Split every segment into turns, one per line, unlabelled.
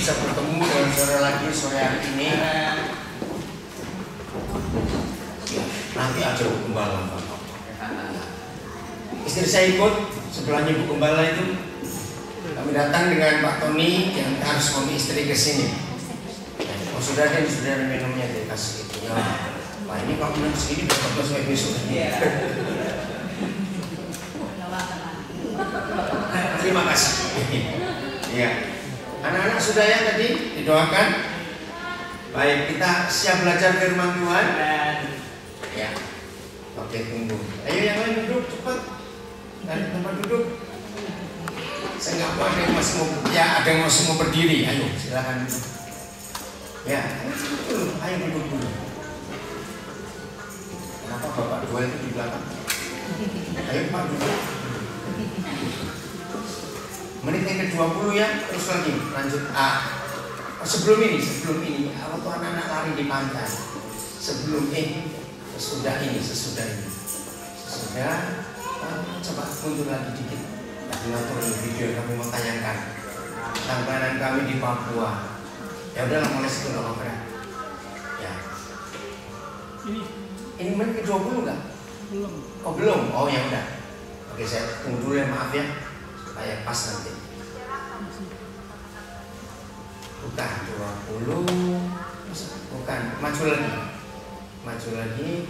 bisa bertemu dengan saudara lagi sore hari ini. Nanti aja Bu Gembala. Istri saya ikut sebelahnya Bu Gembala itu. Kami datang dengan Pak Tony yang harus suami istri ke sini. Oh sudah minumnya dikasih itu ya. Wah ini kalau minum segini dapat sampai besok. Terima kasih. Ya. Anak-anak sudah ya tadi didoakan. Baik, kita siap belajar firman Tuhan. Ya. Oke, tunggu. Ayo yang lain duduk cepat. Dari tempat duduk. Saya nggak mau ada yang masih mau ada yang masih mau berdiri. Ayo, silakan duduk. Ya, ayo duduk dulu. Kenapa Bapak dua itu di belakang? Ayo Pak duduk. Menit yang ke-20 ya, terus lagi lanjut. Sebelum ini waktu anak-anak lari di pantai. Sebelum ini, sesudah ini. Coba mundur lagi dikit. Mengatur video yang kami mau tayangkan tentang pelayanan kami di Papua. Ya udah mulai situ nggak apa-apa. Ya. Ini menit ke-20 nggak? Belum. Oh belum. Oh ya udah. Oke saya tunggu dulu ya, maaf ya. Supaya pas nanti. Bukan 20. Bukan. Maju lagi.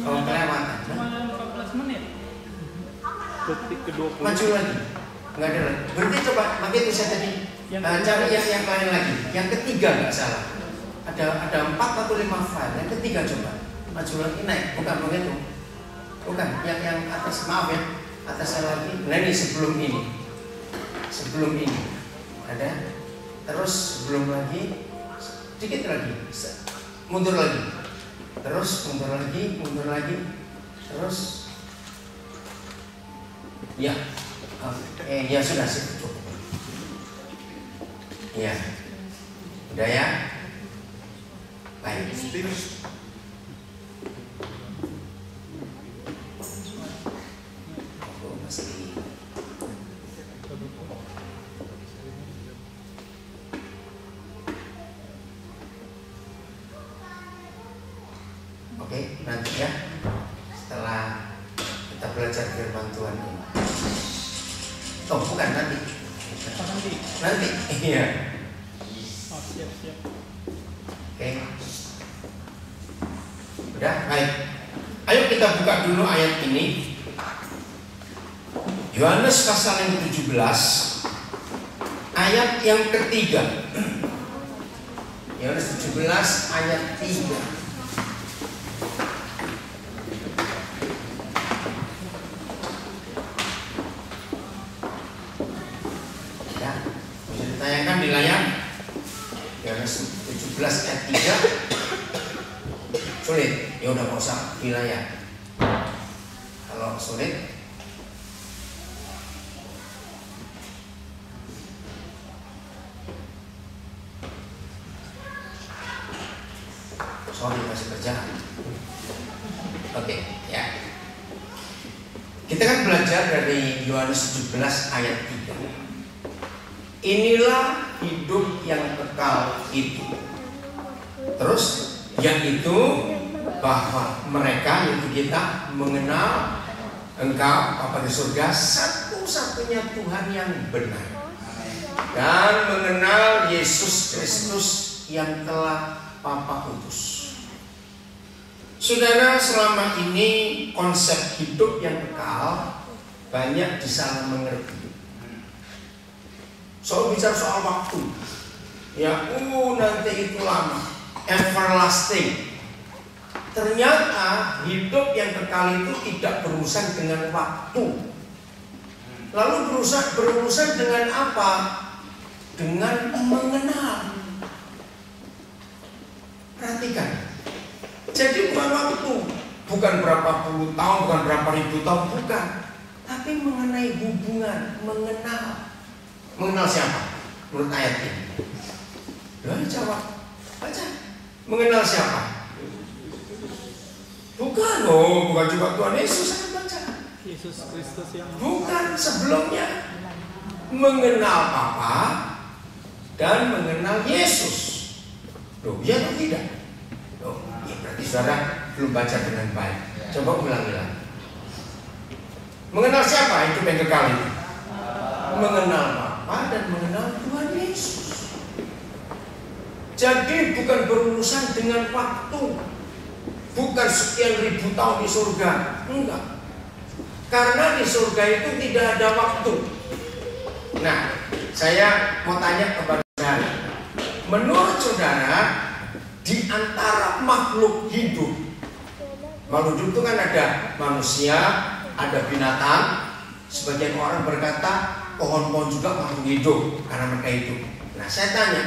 Oh kelewatan.
Cuma 14 menit. Detik ke-20.
Maju lagi. Enggak ada lagi. Berarti coba makin bisa tadi. Cari yang lain lagi. Yang ketiga nggak salah. Ada 4 atau 5 file. Yang ketiga coba. Maju lagi naik. Bukan begitu. Bukan. Yang atas, maaf ya. Atasnya lagi. Nah ini sebelum ini. Ada. Terus sebelum lagi. Sedikit lagi. Mundur lagi. Terus mundur lagi. Terus. Ya. Ya sudah sih cukup. Ya. Udah ya. Baik. Oke, nanti ya. Setelah kita belajar firman Tuhan ini. Oh, bukan nanti. Nanti. Iya.
Oh, siap.
Oke. Udah, baik. Ayo kita buka dulu ayat ini. Yohanes pasal yang ke-17 ayat yang ketiga. Yohanes 17 ayat 3. Tayangkan di layar. Yohanes 17 ayat 3. Sulit? Ya udah nggak usah di layar. Kalau sulit, sorry masih kerjaan. Oke, ya. Kita kan belajar dari Yohanes 17 ayat 3. Inilah hidup yang kekal itu. Terus yang itu bahwa mereka, yaitu kita, mengenal Engkau Bapa di surga, satu-satunya Tuhan yang benar, dan mengenal Yesus Kristus yang telah Bapa utus. Saudara, selama ini konsep hidup yang kekal banyak disalah mengerti. Soal bicara soal waktu, ya, nanti itu lama, everlasting. Ternyata hidup yang kekal itu tidak berurusan dengan waktu. Lalu berurusan dengan apa? Dengan mengenal. Perhatikan. Jadi bukan waktu, bukan berapa puluh tahun, bukan berapa ribu tahun, bukan. Tapi mengenai hubungan, mengenal. Mengenal siapa? Menurut ayat ini. Jawab. Baca. Mengenal siapa? Bukan juga Tuhan Yesus. Saya baca.
Yesus Kristus yang
bukan sebelumnya. Mengenal Bapa dan mengenal Yesus. Loh, iya atau tidak? Loh, ya berarti saudara belum baca dengan baik. Coba ulang-ulang. Mengenal siapa hidup yang kekal itu? Mengenal Bapa dan mengenal Tuhan Yesus. Jadi bukan berurusan dengan waktu, bukan sekian ribu tahun di surga, enggak. Karena di surga itu tidak ada waktu. Nah, saya mau tanya kepada saudara, menurut saudara, di antara makhluk hidup itu kan ada manusia, ada binatang. Sebagian orang berkata pohon-pohon juga makhluk hidup karena mereka hidup. Nah, saya tanya,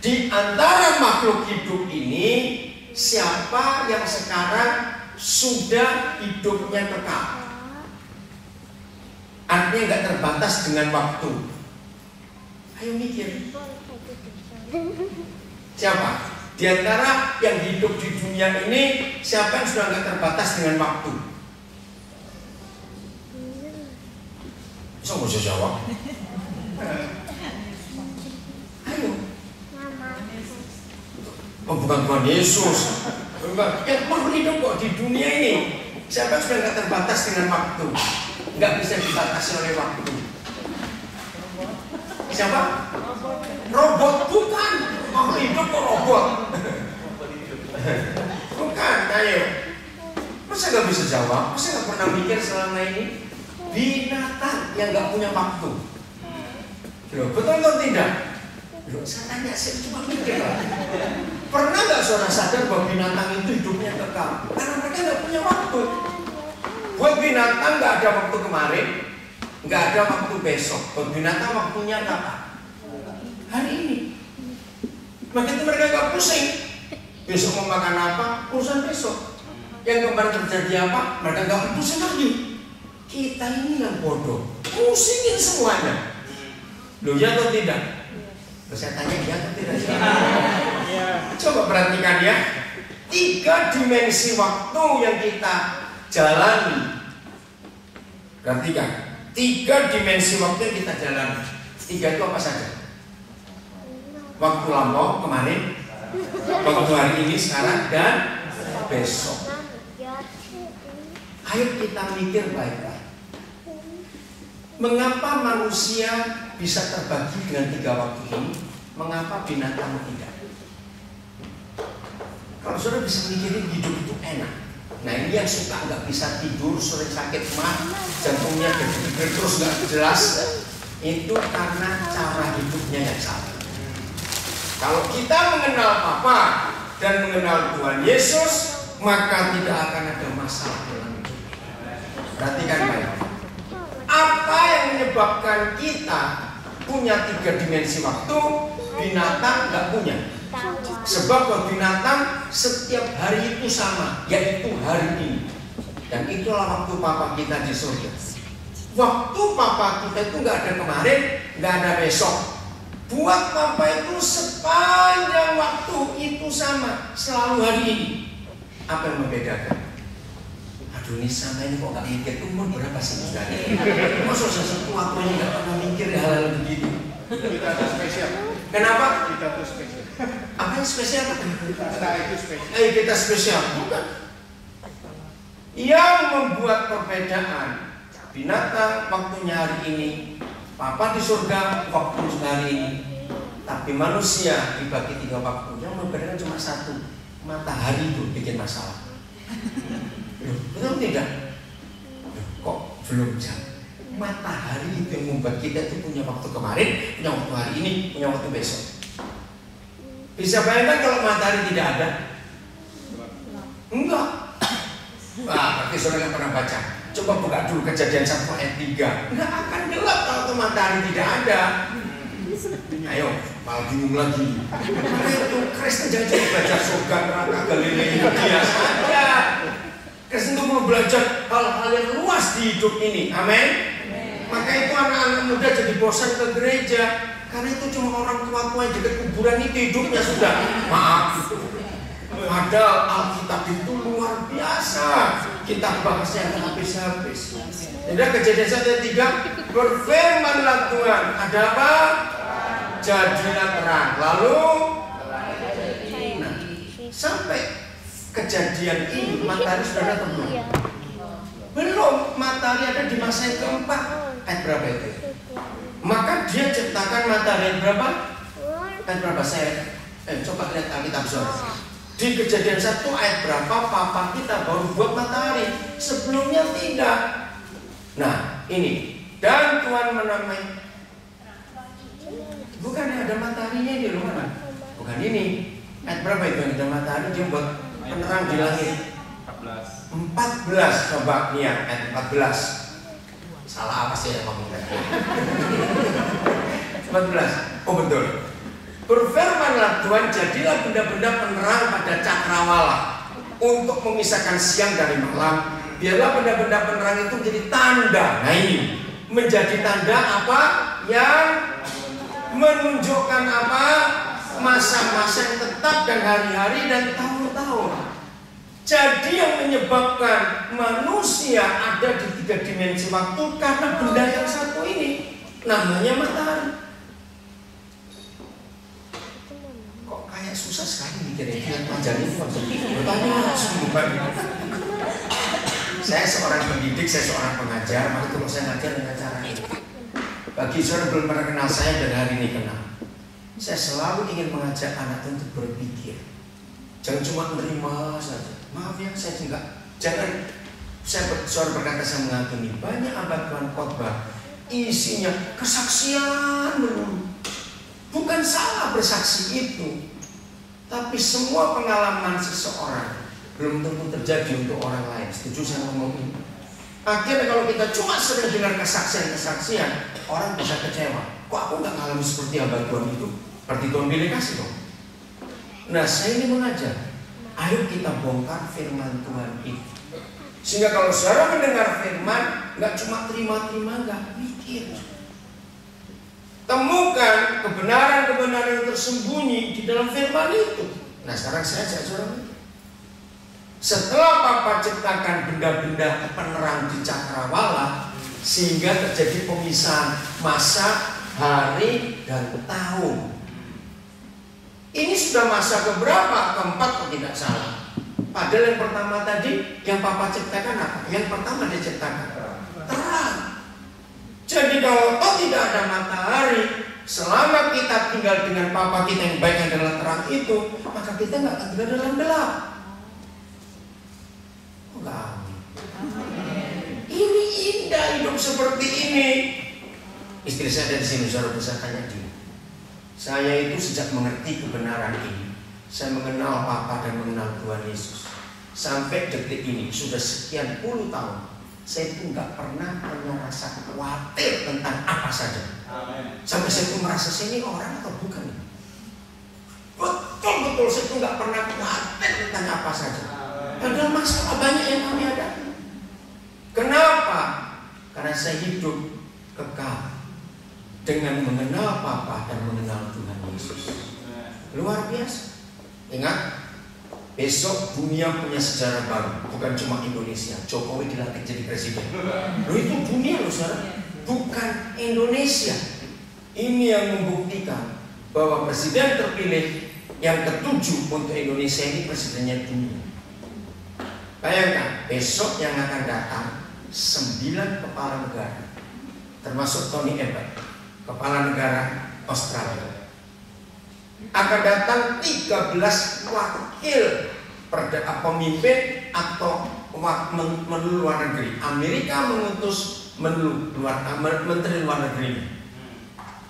di antara makhluk hidup ini siapa yang sekarang sudah hidupnya kekal? Artinya nggak terbatas dengan waktu. Ayo mikir. Siapa? Di antara yang hidup di dunia ini siapa yang sudah nggak terbatas dengan waktu? Bisa nggak bisa jawab? Ayo. Oh, bukan Tuhan Yesus. Yang makhluk hidup kok di dunia ini siapa yang sudah nggak terbatas dengan waktu? Nggak bisa dibatasi oleh waktu. Siapa? Robot. Bukan. Makhluk hidup kok robot? Bukan. Ayo. Masa nggak bisa jawab? Masa nggak pernah mikir selama ini? Binatang yang nggak punya waktu. Betul atau tidak? Saya tanya, saya cuma mikir lah. Pernah nggak saudara sadar bahwa binatang itu hidupnya kekal? Karena mereka nggak punya waktu. Buat binatang nggak ada waktu kemarin, nggak ada waktu besok. Buat binatang waktunya kapan? Hari ini. Maka itu mereka nggak pusing. Besok mau makan apa? Urusan besok. Yang kemarin terjadi apa? Mereka nggak pusing lagi. Kita ini yang bodoh, pusingin semuanya. Loh, ya atau tidak? Loh, saya tanya ya atau tidak? Coba perhatikan ya. 3 dimensi waktu yang kita jalani. Perhatikan, 3 dimensi waktu yang kita jalani. 3 itu apa saja? Waktu lampau, kemarin, waktu hari ini, sekarang, dan besok. Ayo kita mikir baik-baik. Mengapa manusia bisa terbagi dengan 3 waktu ini? Mengapa binatang tidak? Kalau saudara bisa mikirin hidup itu enak. Nah, ini yang suka nggak bisa tidur, sering sakit mah, jantungnya berdebar terus nggak jelas, itu karena cara hidupnya yang salah. Kalau kita mengenal Bapa dan mengenal Tuhan Yesus, maka tidak akan ada masalah dalam hidup. Perhatikan baik. Apa yang menyebabkan kita punya 3 dimensi waktu, binatang nggak punya? Sebab kalau binatang setiap hari itu sama, yaitu hari ini. Dan itulah waktu Papa kita di surga. Waktu Papa kita itu nggak ada kemarin, nggak ada besok. Buat Papa itu sepanjang waktu itu sama, selalu hari ini. Apa yang membedakan? Aduh, ini sampai ini kok gak mikir umur berapa sih saudara? Masa sesuatu waktunya gak pernah mikir hal-hal begitu?
Kita itu spesial.
Kenapa?
Kita itu spesial.
Apa yang spesial?
Kita itu spesial.
Kita spesial. Bukan. Yang membuat perbedaan binatang waktunya hari ini, Papa di surga waktu hari ini. Tapi manusia dibagi 3 waktu. Yang membedakan cuma 1. Matahari itu bikin masalah. Betul tidak? Kok belum jam? Matahari itu yang membuat kita itu punya waktu kemarin, punya waktu hari ini, punya waktu besok. Bisa bayangkan kalau matahari tidak ada? Enggak. Wah, berarti saudara yang pernah baca. Coba buka dulu Kejadian 1 ayat 3. Enggak akan gelap kalau matahari tidak ada. Ayo, malah bingung lagi. Itu Kristen jangan belajar surga, neraka, Galilea, biasa aja. Kristen itu perlu belajar hal-hal yang luas di hidup ini. Amin. Maka itu anak-anak muda jadi bosan ke gereja, karena itu cuma orang tua-tua yang dekat kuburan itu hidupnya sudah. Maaf. Padahal Alkitab itu luar biasa. Kita bahasnya nggak habis-habis. Jadi Kejadian 1 ayat 3, berfirmanlah Tuhan. Ada apa? jadilah terang. Lalu sampai kejadian ini matahari sudah datang belum? Belum. Matahari ada di masa yang keempat. Ayat berapa itu? Maka dia ciptakan matahari berapa? Ayat berapa? Saya coba lihat Alkitab saudara. Di Kejadian 1 ayat berapa papa kita baru buat matahari, sebelumnya tidak. Nah ini, dan Tuhan menamai, bukannya ada mataharinya di mana? Bukan ini. Ayat berapa itu yang ada matahari? Dia buat penerang di langit. 14. Coba lihat ayat 14. Salah apa sih yang ngomong tadi? 14. Oh betul. Berfirmanlah Tuhan, jadilah benda-benda penerang pada cakrawala untuk memisahkan siang dari malam. Biarlah benda-benda penerang itu menjadi tanda. Nah ini menjadi tanda apa? Yang menunjukkan apa? Masa-masa yang tetap dan hari-hari dan tahun-tahun. Jadi yang menyebabkan manusia ada di 3 dimensi waktu karena benda yang satu ini, namanya matahari. Kok kayak susah sekali mikirnya pelajaran itu bertanya semua. Saya seorang pendidik, saya seorang pengajar, maka kalau saya ngajar dengan cara ini. Bagi saudara belum pernah kenal saya dan hari ini kenal. Saya selalu ingin mengajak anak untuk berpikir. Jangan cuma menerima saja. Maaf ya, saya juga jangan. Saudara berkata saya mengagumi banyak abad Tuhan khotbah isinya kesaksian melulu. Bukan salah bersaksi itu, tapi semua pengalaman seseorang belum tentu terjadi untuk orang lain. Setuju saya ngomong ini? Akhirnya kalau kita cuma sering dengar kesaksian, orang bisa kecewa. Kok aku nggak ngalami seperti abad Tuhan itu? Seperti Tuhan pilih kasih dong. Nah saya ini mengajar, ayo kita bongkar firman Tuhan itu. Sehingga kalau saudara mendengar firman, nggak cuma terima-terima, nggak mikir. Temukan kebenaran-kebenaran yang tersembunyi di dalam firman itu. Nah sekarang saya ajak saudara. Setelah Papa ciptakan benda-benda penerang di cakrawala, sehingga terjadi pemisahan masa, hari, dan tahun. Ini sudah masa keberapa? Keempat kalau tidak salah. Padahal yang pertama tadi, yang Papa ciptakan apa? Yang pertama dia ciptakan terang. Jadi kalau tidak ada matahari, selama kita tinggal dengan Papa kita yang baik adalah terang itu, maka kita nggak akan tinggal dalam gelap. Enggak. Ini indah hidup seperti ini. Istri saya dari sini, saudara bisa tanya dia. Saya itu sejak mengerti kebenaran ini, saya mengenal Papa dan mengenal Tuhan Yesus. Sampai detik ini sudah sekian puluh tahun, saya itu nggak pernah merasa khawatir tentang apa saja. Amen. Sampai saya itu merasa saya ini orang atau bukan. Betul-betul saya itu nggak pernah khawatir tentang apa saja. Padahal masalah banyak yang kami hadapi. Kenapa? Karena saya hidup kekal dengan mengenal Papa dan mengenal Tuhan Yesus. Luar biasa. Ingat, besok dunia punya sejarah baru. Bukan cuma Indonesia. Jokowi dilantik jadi presiden. Loh itu dunia loh saudara. Bukan Indonesia. Ini yang membuktikan bahwa presiden terpilih yang ke-7 untuk Indonesia ini presidennya dunia. Bayangkan, besok yang akan datang 9 kepala negara, termasuk Tony Abbott, kepala negara Australia. Akan datang 13 wakil pemimpin atau menteri luar negeri. Amerika mengutus menteri luar negeri.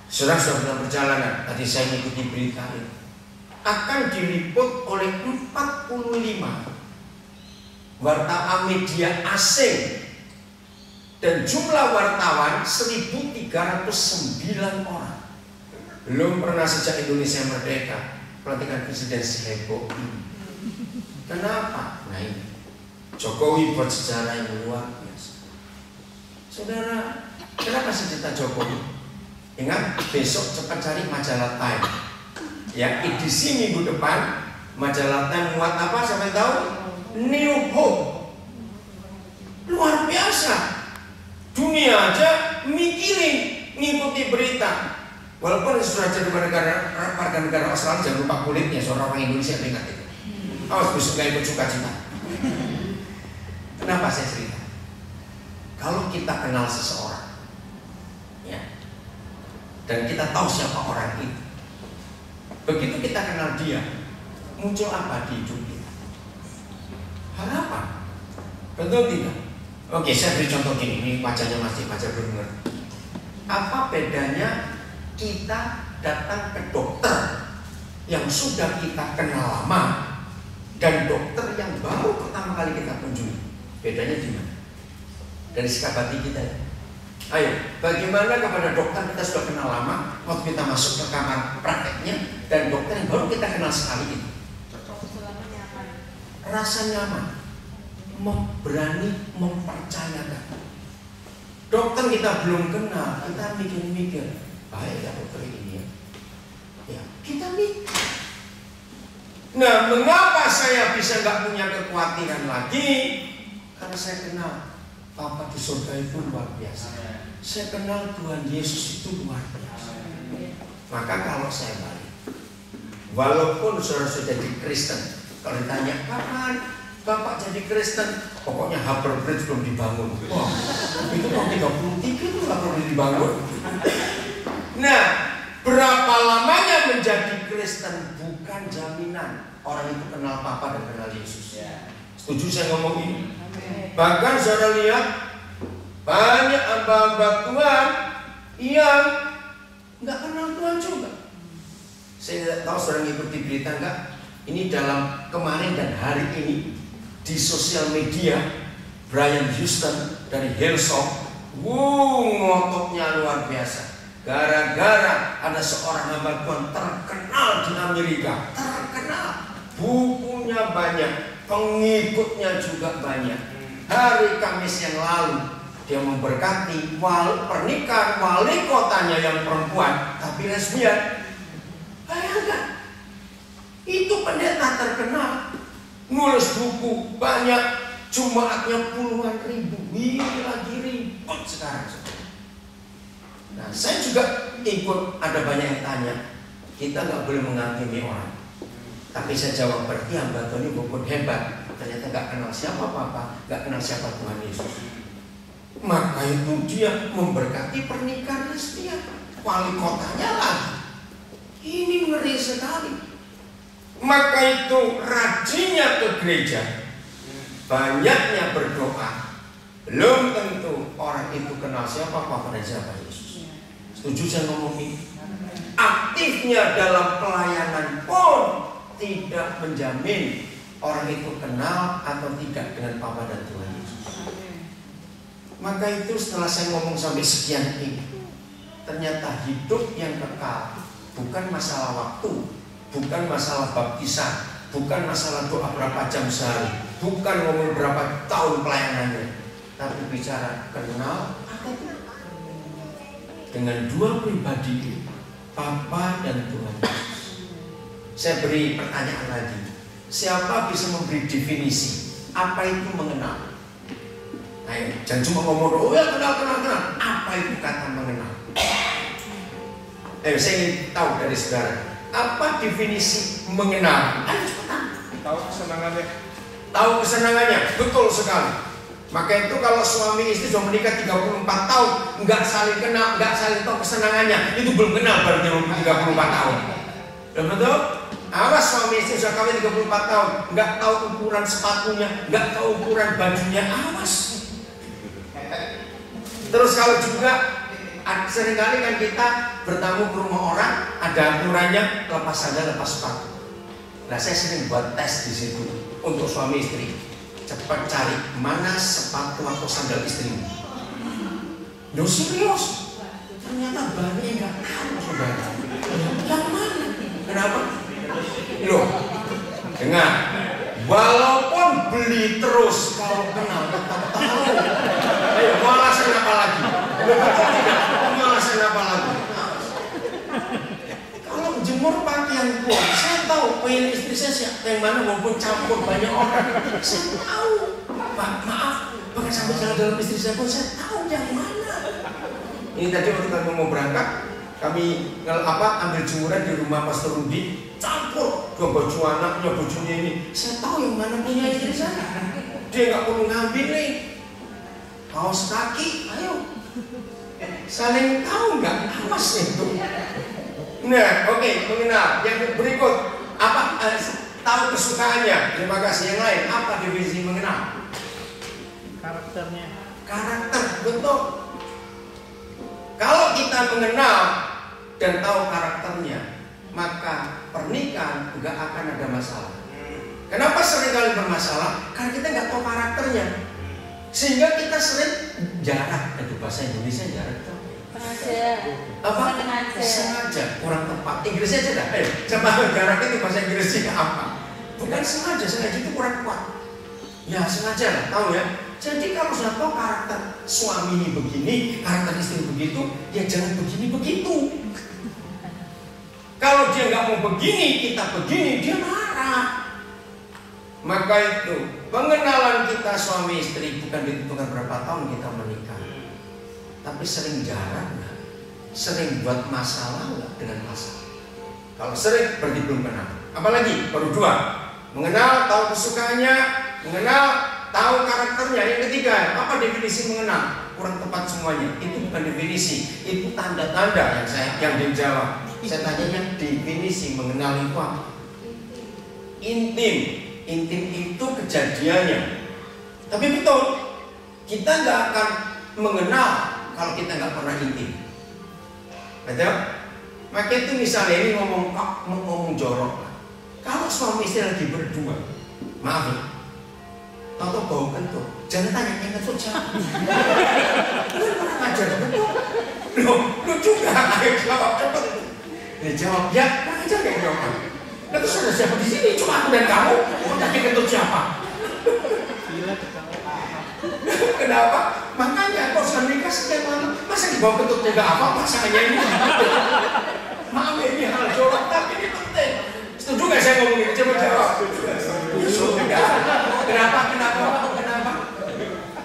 Sudah dalam perjalanan, tadi saya mengikuti berita ini, akan diliput oleh 45 wartawan media asing dan jumlah wartawan 1.309 orang. Belum pernah sejak Indonesia merdeka pelantikan presiden seheboh ini. Kenapa? Nah ini Jokowi buat sejarah yang luar biasa. Saudara, kenapa secerita Jokowi? Ingat, besok cepat cari majalah Time. Ya, edisi minggu depan majalah Time muat apa? Siapa yang tahu? New Hope. Luar biasa. Dunia aja mikirin, ngikuti berita. Walaupun sudah jadi warga negara Australia, jangan lupa kulitnya, seorang orang Indonesia ingat itu. Awas besok gak ikut sukacita. Kenapa saya cerita? Kalau kita kenal seseorang, ya, dan kita tahu siapa orang itu, begitu kita kenal dia, muncul apa di hidup kita? Harapan. Betul tidak? Oke, saya beri contoh gini. Ini wajahnya masih wajah benar. Apa bedanya kita datang ke dokter yang sudah kita kenal lama dan dokter yang baru pertama kali kita kunjungi? Bedanya di mana? Dari sikap hati kita. Ayo, bagaimana kepada dokter kita sudah kenal lama, waktu kita masuk ke kamar prakteknya, dan dokter yang baru kita kenal sekali itu? Rasa nyaman, berani mempercayakan. Dokter kita belum kenal, kita mikir-mikir, baik ya dokter ini ya, kita mikir. Nah, mengapa saya bisa nggak punya kekhawatiran lagi? Karena saya kenal Papa di surga itu luar biasa. Saya kenal Tuhan Yesus itu luar biasa. Maka kalau saya balik, walaupun saudara sudah jadi Kristen, kalau ditanya kapan Bapak jadi Kristen, pokoknya Harbour Bridge belum dibangun. Wah, itu tahun 33 itu nggak perlu dibangun. Nah, berapa lamanya menjadi Kristen bukan jaminan orang itu kenal Papa dan kenal Yesus. Setuju saya ngomong ini? Bahkan saudara lihat banyak hamba-hamba Tuhan yang nggak kenal Tuhan juga. Saya tidak tahu saudara ngikuti berita nggak? Ini dalam kemarin dan hari ini di sosial media, Brian Houston dari Hillsong, ngototnya luar biasa. Gara-gara ada seorang hamba Tuhan terkenal di Amerika, terkenal, bukunya banyak, pengikutnya juga banyak. Hari Kamis yang lalu dia memberkati pernikahan wali kotanya yang perempuan tapi lesbian. Bayangkan, itu pendeta terkenal, nulis buku banyak, jumlahnya puluhan ribu. Ini lagi ribut sekarang. Nah, saya juga ikut, ada banyak yang tanya, kita nggak boleh menghakimi orang. Tapi saya jawab, berarti hamba Tuhan ini bukan hebat, ternyata nggak kenal siapa Papa, nggak kenal siapa Tuhan Yesus. Maka itu dia memberkati pernikahan lesbian, wali kotanya lagi. Ini ngeri sekali. Maka itu rajinnya ke gereja, banyaknya berdoa, belum tentu orang itu kenal siapa Papa dan siapa Yesus. Setuju saya ngomong ini? Aktifnya dalam pelayanan pun tidak menjamin orang itu kenal atau tidak dengan Papa dan Tuhan Yesus. Maka itu setelah saya ngomong sampai sekian ini, ternyata hidup yang kekal bukan masalah waktu, bukan masalah baptisan, bukan masalah doa berapa jam sehari, bukan ngomong berapa tahun pelayanannya, tapi bicara kenal atau tidak. Dengan dua pribadi itu, Papa dan Tuhan Yesus. Saya beri pertanyaan lagi. Siapa bisa memberi definisi apa itu mengenal? Ayo, jangan cuma ngomong, oh ya kenal. Apa itu kata mengenal? Saya ingin tahu dari saudara, apa definisi mengenal? Ayo cepetan.
Tahu kesenangannya.
Tahu kesenangannya, betul sekali. Maka itu kalau suami istri sudah menikah 34 tahun, nggak saling kenal, nggak saling tahu kesenangannya, itu belum kenal berarti 34 tahun. Betul? Awas suami istri sudah kawin 34 tahun, nggak tahu ukuran sepatunya, nggak tahu ukuran bajunya, awas. Terus kalau juga seringkali kan kita bertamu ke rumah orang, ada aturannya lepas sandal, lepas sepatu. Nah, saya sering buat tes di situ untuk suami istri. Cepat cari mana sepatu atau sandal istrimu. Loh serius? Ternyata banyak nggak tahu saudara. Yang mana? Kenapa? Loh, dengar. Walaupun beli terus, kalau kenal tetap tahu. Ayo, mau alasan apa lagi? Mau alasan apa lagi? Kalau jemur pakaian pun, saya tahu pengen istri saya siapa yang mana, walaupun campur banyak orang. Saya tahu. Pak, maaf, pakai sampai jalan dalam istri saya pun saya tahu yang mana. Ini tadi waktu kami mau berangkat, Kami ambil jemuran di rumah Pastor Rudi, campur dua baju anaknya, bajunya ini. Saya tahu yang mana punya istri saya. Dia nggak perlu ngambil nih. Kaos kaki, ayo. Saling tahu nggak? Awas itu. Nah, oke, mengenal. Yang berikut, tahu kesukaannya. Terima kasih. Yang lain, apa definisi mengenal?
Karakternya.
Karakter, betul. Kalau kita mengenal dan tahu karakternya, maka pernikahan juga akan ada masalah. Kenapa seringkali bermasalah? Karena kita nggak tahu karakternya, sehingga kita sering jarak. Itu bahasa Indonesia jarak itu. Sengaja, kurang tepat. Inggrisnya aja dah. Coba jarak itu bahasa Inggrisnya apa? Bukan sengaja itu kurang kuat. Ya sengaja lah, tahu ya. Jadi kalau sudah tahu karakter suami ini begini, karakter istri begitu, ya jangan begini begitu. Kalau dia nggak mau begini, kita begini, dia marah. Maka itu pengenalan kita suami istri bukan ditentukan berapa tahun kita menikah, tapi sering jarak nggak, sering buat masalah nggak dengan masalah. Kalau sering berarti belum kenal. Apalagi baru dua, mengenal, tahu kesukaannya, mengenal, tahu karakternya. Yang ketiga, apa definisi mengenal? Kurang tepat semuanya. Itu bukan definisi, itu tanda-tanda yang dijawab. Saya tanya yang definisi mengenal itu apa? Intim. Intim itu kejadiannya. Tapi betul, kita nggak akan mengenal kalau kita nggak pernah intim. Betul? Maka itu misalnya ini ngomong jorok. Kalau suami istri lagi berdua, maaf ya, tahu bau kentut, jangan tanya yang kentut siapa. Lu pernah ngajar betul? Lu juga ayo jawab cepat. Dia jawab ya, aja kayak jawab. Nah, terus ada siapa di sini? Cuma aku dan kamu. Mau tanya kentut siapa? Kenapa? Makanya kok sudah nikah sekian lama, masa dibawa kentut jaga apa? Pasangannya ini. Maaf ini hal jorok, tapi ini penting. Setuju nggak saya ngomong ini? Coba jawab. Sudah.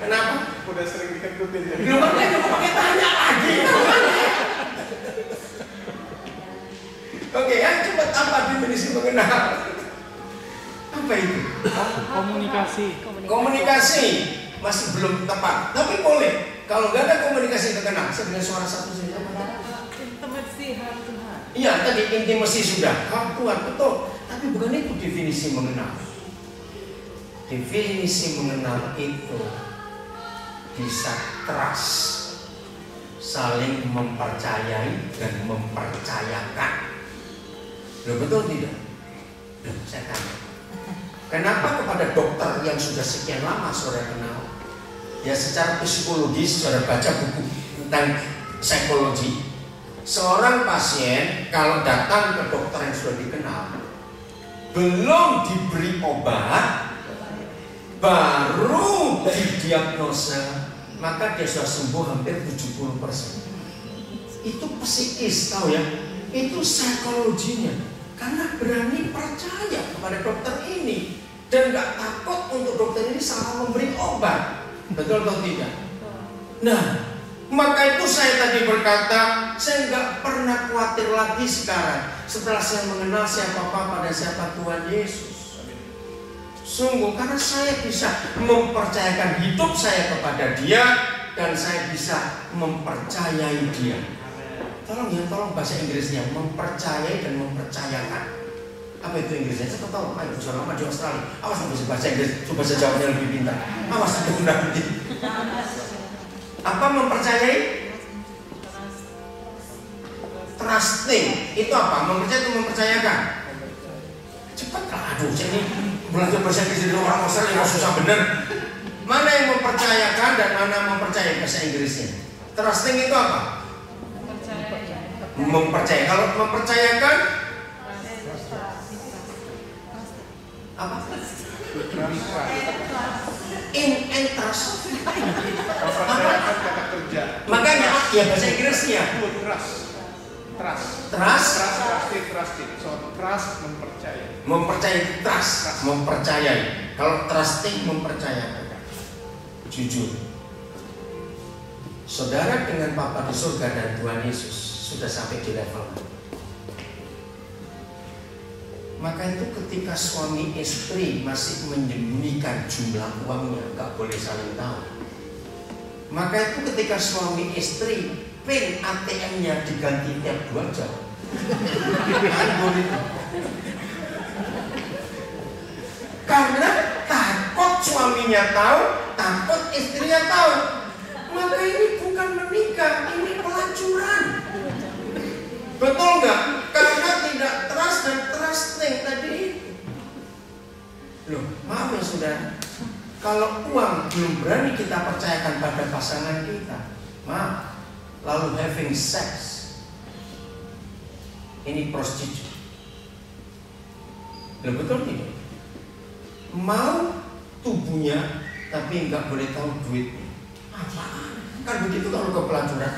Kenapa?
Udah sering dikentutin.
Belum pernah pakai tanya lagi. Oke, yang cepat apa definisi mengenal? Apa itu? Komunikasi masih belum tepat, tapi boleh. Kalau nggak ada komunikasi mengenal, saya dengan suara satu saja.
Intimasi hal Tuhan.
Iya, tadi intimasi sudah hal Tuhan, betul. Tapi bukan itu definisi mengenal. Definisi mengenal itu bisa trust, saling mempercayai dan mempercayakan. Loh, betul tidak? Loh, saya tanya. Kenapa kepada dokter yang sudah sekian lama saudara kenal, ya secara psikologis saudara baca buku tentang psikologi, seorang pasien kalau datang ke dokter yang sudah dikenal, belum diberi obat, baru didiagnosa, maka dia sudah sembuh hampir 70%. Itu psikis, tahu ya? Itu psikologinya. Karena berani percaya kepada dokter ini dan gak takut untuk dokter ini salah memberi obat. Betul atau tidak? Nah, maka itu saya tadi berkata, saya gak pernah khawatir lagi sekarang setelah saya mengenal siapa Bapa dan siapa Tuhan Yesus. Sungguh, karena saya bisa mempercayakan hidup saya kepada Dia dan saya bisa mempercayai Dia. Tolong bahasa Inggrisnya, mempercayai dan mempercayakan. Apa itu Inggrisnya? Saya tahu, ayo sudah lama di Australia. Awas nggak bisa bahasa Inggris, coba saya jawabnya lebih pintar. Awas itu nanti. Apa mempercayai? Trusting. Itu apa? Mempercayai atau mempercayakan? Cepatlah, aduh, saya ini belajar bahasa Inggris dari orang Australia susah bener. Mana yang mempercayakan dan mana mempercayai bahasa Inggrisnya? Trusting itu apa? Mempercayai. Kalau mempercayakan apa? Trust.
Mempercayakan kata kerja.
Makanya ya bahasa Inggrisnya
Trusting. So trust mempercayai.
Mempercayai. Kalau trusting mempercayakan. Jujur. Saudara dengan Bapa di surga dan Tuhan Yesus sudah sampai di level. Maka itu ketika suami istri masih menyembunyikan jumlah uangnya, nggak boleh saling tahu. Maka itu ketika suami istri PIN ATM-nya diganti tiap 2 jam, kan boleh. Karena takut suaminya tahu, takut istrinya tahu. Maka ini bukan menikah, ini pelacuran. Betul nggak? Karena tidak trust dan trusting tadi. Loh, maaf ya saudara, kalau uang belum berani kita percayakan pada pasangan kita, maaf, lalu having sex, ini prostitute. Loh, betul tidak? Mau tubuhnya tapi nggak boleh tahu duitnya. Apaan? Kan begitu kalau ke pelacuran.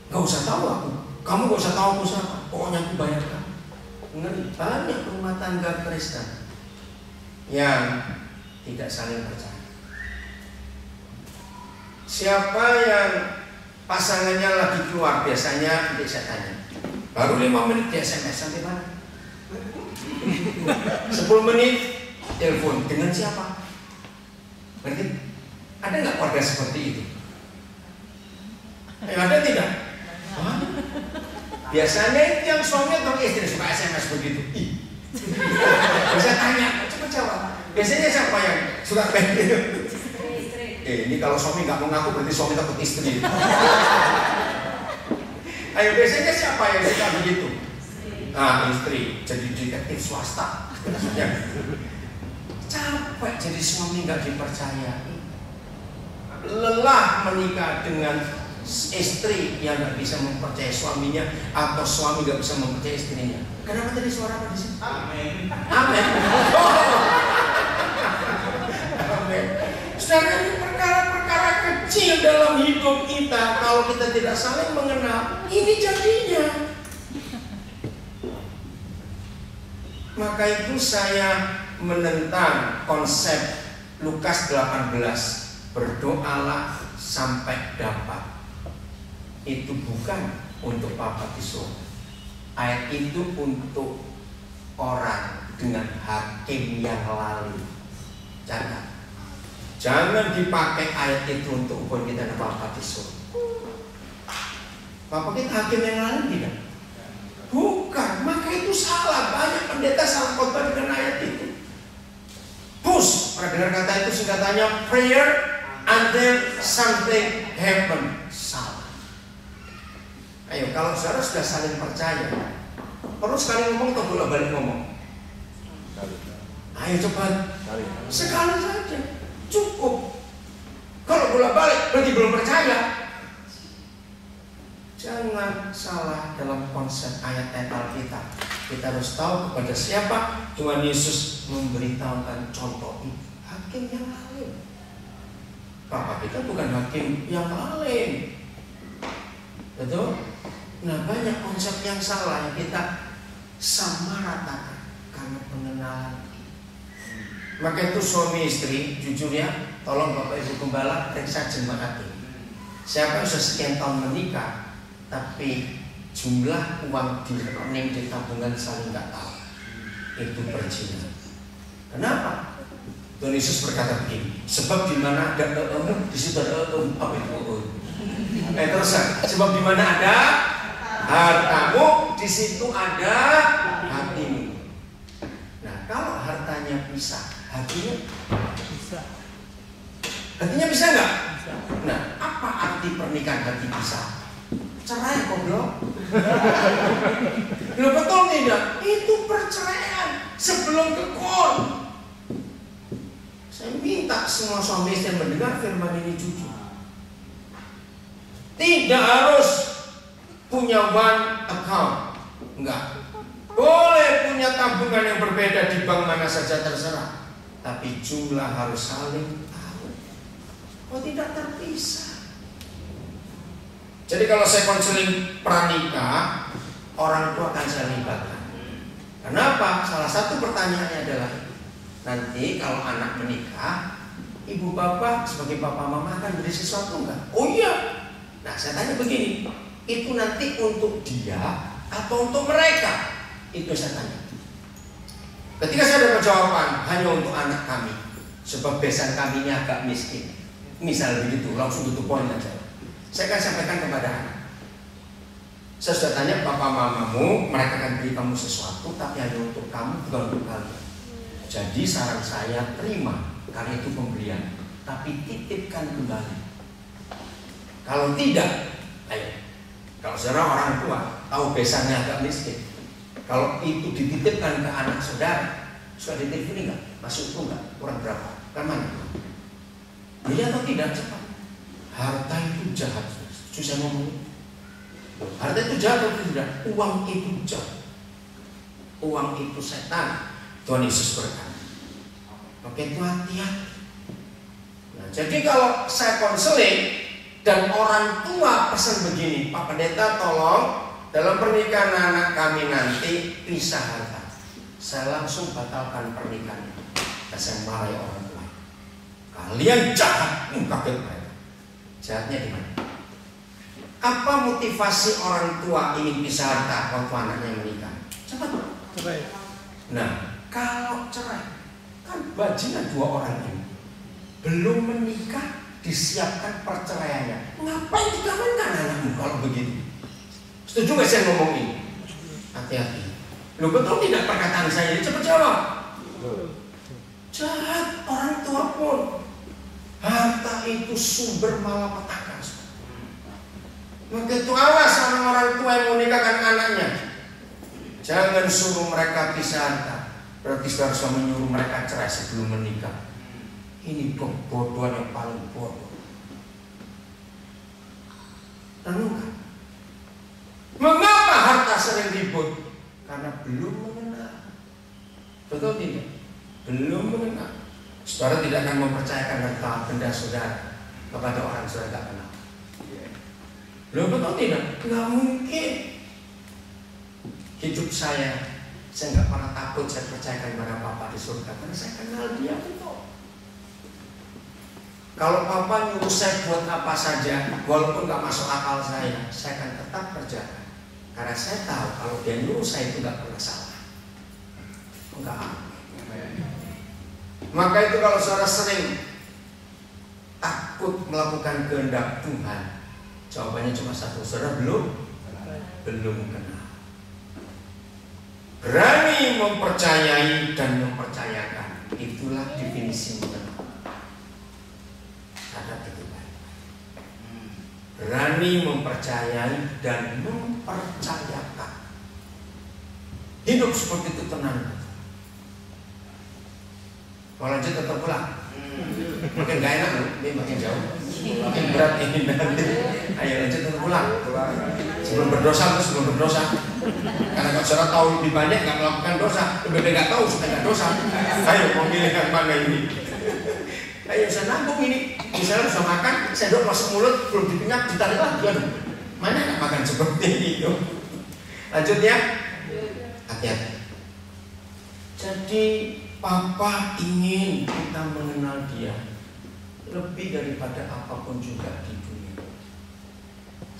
Nggak usah tahu aku, kamu nggak usah tahu aku siapa, pokoknya aku bayar kamu. Ngeri, banyak rumah tangga Kristen yang tidak saling percaya. Siapa yang pasangannya lagi keluar, biasanya nanti saya tanya, baru 5 menit di SMS, sampai mana? 10 menit telepon, dengan siapa? Berarti ada nggak keluarga seperti itu? Ada tidak? Hah? Biasanya itu yang suami atau istri suka SMS begitu. Bisa tanya, coba jawab. Biasanya siapa yang suka kayak gitu? Ini kalau suami nggak mau ngaku berarti suami takut istri. Ayo, biasanya siapa yang suka begitu? Nah, istri jadi detektif swasta. Capek jadi suami nggak dipercaya. Lelah menikah dengan istri yang nggak bisa mempercayai suaminya, atau suami nggak bisa mempercayai istrinya. Kenapa tadi suara apa di sini? Amin. Amin. Amin. Saudara, ini perkara-perkara kecil dalam hidup kita. Kalau kita tidak saling mengenal, ini jadinya. Maka itu saya menentang konsep Lukas 18, berdoalah sampai dapat. Itu bukan untuk Bapa di surga. Ayat itu untuk orang dengan hakim yang lalu. Jangan dipakai ayat itu untuk ukur kita dengan Bapa di surga. Bapak kita hakim yang lalu tidak? Bukan, maka itu salah. Banyak pendeta salah khotbah dengan ayat itu. Push, pernah dengar kata itu singkatannya prayer until something happen. Salah. Ayo, kalau saudara sudah saling percaya, perlu sekali ngomong atau bolak-balik ngomong? Ayo cepat. Sekali saja, cukup. Kalau bolak-balik berarti belum percaya. Jangan salah dalam konsep ayat-ayat Alkitab. Kita harus tahu kepada siapa Tuhan Yesus memberitahukan contoh ini. Hakim yang lain. Bapak kita bukan hakim yang lain. Betul? Nah, banyak konsep yang salah yang kita samaratakan karena pengenalan. Maka itu suami istri, jujur ya, tolong Bapak Ibu Gembala periksa jemaat ini. Siapa yang sudah sekian tahun menikah, tapi jumlah uang di rekening di tabungan saling nggak tahu, itu perzinahan. Kenapa? Tuhan Yesus berkata begini, sebab di mana ada di situ ada apa itu? Terus sebab di mana ada hartamu, di situ ada hatimu. Nah, kalau hartanya bisa, hatinya
Bisa.
hatinya bisa nggak?
Bisa.
Nah, apa arti pernikahan hati bisa? Cerai goblok. Loh, betul tidak? Itu perceraian sebelum ke kon. Saya minta semua suami istri yang mendengar firman ini jujur. Tidak harus punya one account, enggak. Boleh punya tabungan yang berbeda di bank mana saja terserah, tapi jumlah harus saling tahu. Oh, tidak terpisah. Jadi kalau saya konseling pranikah, orang tua akan saya libatkan. Kenapa? Salah satu pertanyaannya adalah, nanti kalau anak menikah, ibu bapak sebagai papa mama akan beri sesuatu enggak? Oh iya. Nah, saya tanya begini, itu nanti untuk dia atau untuk mereka? Itu saya tanya. Ketika saya dapat jawaban hanya untuk anak kami, sebab besan kami ini agak miskin, misal begitu, langsung tutup poin aja. Saya akan sampaikan kepada anak. Saya sudah tanya papa mamamu, mereka akan beri kamu sesuatu, tapi hanya untuk kamu, bukan untuk kalian. Jadi saran saya, terima, karena itu pemberian, tapi titipkan kembali. Kalau tidak, ayo. Kalau saudara orang tua tahu besannya agak miskin, kalau itu dititipkan ke anak saudara, suka dititip ini nggak? Masuk itu nggak? Kurang berapa? Kan mana? Iya atau tidak? Cepat. Harta itu jahat. Susah ngomong. Harta itu jahat atau tidak? Uang itu jahat. Uang itu setan. Tuhan Yesus berkata. Oke, itu hati-hati. Nah, jadi kalau saya konseling dan orang tua pesan begini, Pak Pendeta tolong dalam pernikahan anak kami nanti pisah harta. Saya langsung batalkan pernikahan itu. Dan saya marahi orang tua. Kalian jahat, kaget mereka. Jahatnya di mana? Apa motivasi orang tua ingin pisah harta waktu anaknya menikah? Cepat.
Cerai.
Nah, kalau cerai, kan bajingan dua orang ini belum menikah, disiapkan perceraiannya. Ngapain dikawinkan anakmu kalau begitu? Setuju gak saya ngomong ini? Hati-hati. Lu betul tidak perkataan saya ini? Cepat jawab. Jahat orang tua pun. Harta itu sumber malapetaka. Maka itu awas orang-orang tua yang menikahkan anaknya. Jangan suruh mereka pisah harta. Berarti saudara harus menyuruh mereka cerai sebelum menikah. Ini kebodohan yang paling bodoh. Renungkan. Mengapa harta sering ribut? Karena belum mengenal. Betul tidak? Belum mengenal. Saudara tidak akan mempercayakan harta benda saudara kepada orang saudara tidak kenal. Belum betul tidak? Nggak mungkin. Hidup saya nggak pernah takut saya percayakan kepada Papa di surga karena saya kenal dia betul. Kalau Papa nyuruh saya buat apa saja, walaupun nggak masuk akal saya akan tetap kerjakan. Karena saya tahu kalau dia nyuruh saya itu nggak pernah salah. Enggak. Maka itu kalau saudara sering takut melakukan kehendak Tuhan, jawabannya cuma satu, saudara belum kenal. Berani mempercayai dan mempercayakan, itulah definisi mengenal. Catat itu baik. Berani mempercayai dan mempercayakan. Hidup seperti itu tenang. Mau lanjut atau pulang? Makin gak enak loh, ini makin jauh, makin berat ini nanti. Ayo lanjut atau pulang? Sebelum berdosa. Karena kalau saudara tahu lebih banyak gak melakukan dosa, lebih baik gak tahu supaya gak dosa. Ayo mau pilih yang mana ini? Ayo saya nanggung ini. Misalnya sudah makan, sendok masuk mulut, belum dipingat, ditarik lagi. Aduh, mana gak makan seperti itu? Lanjut ya. Hati-hati. Jadi Papa ingin kita mengenal dia lebih daripada apapun juga di dunia.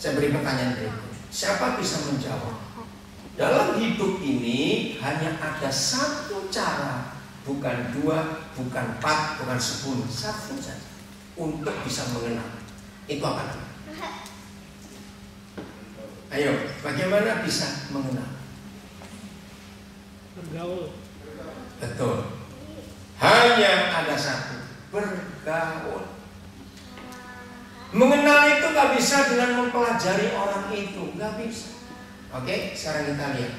Saya beri pertanyaan berikut. Siapa bisa menjawab? Dalam hidup ini hanya ada satu cara, bukan dua, bukan 4, bukan 10, satu saja untuk bisa mengenal. Itu apa? Ayo, bagaimana bisa mengenal?
Bergaul.
Betul. Hanya ada satu, bergaul. Mengenal itu gak bisa dengan mempelajari orang itu, gak bisa. Oke, sekarang kita lihat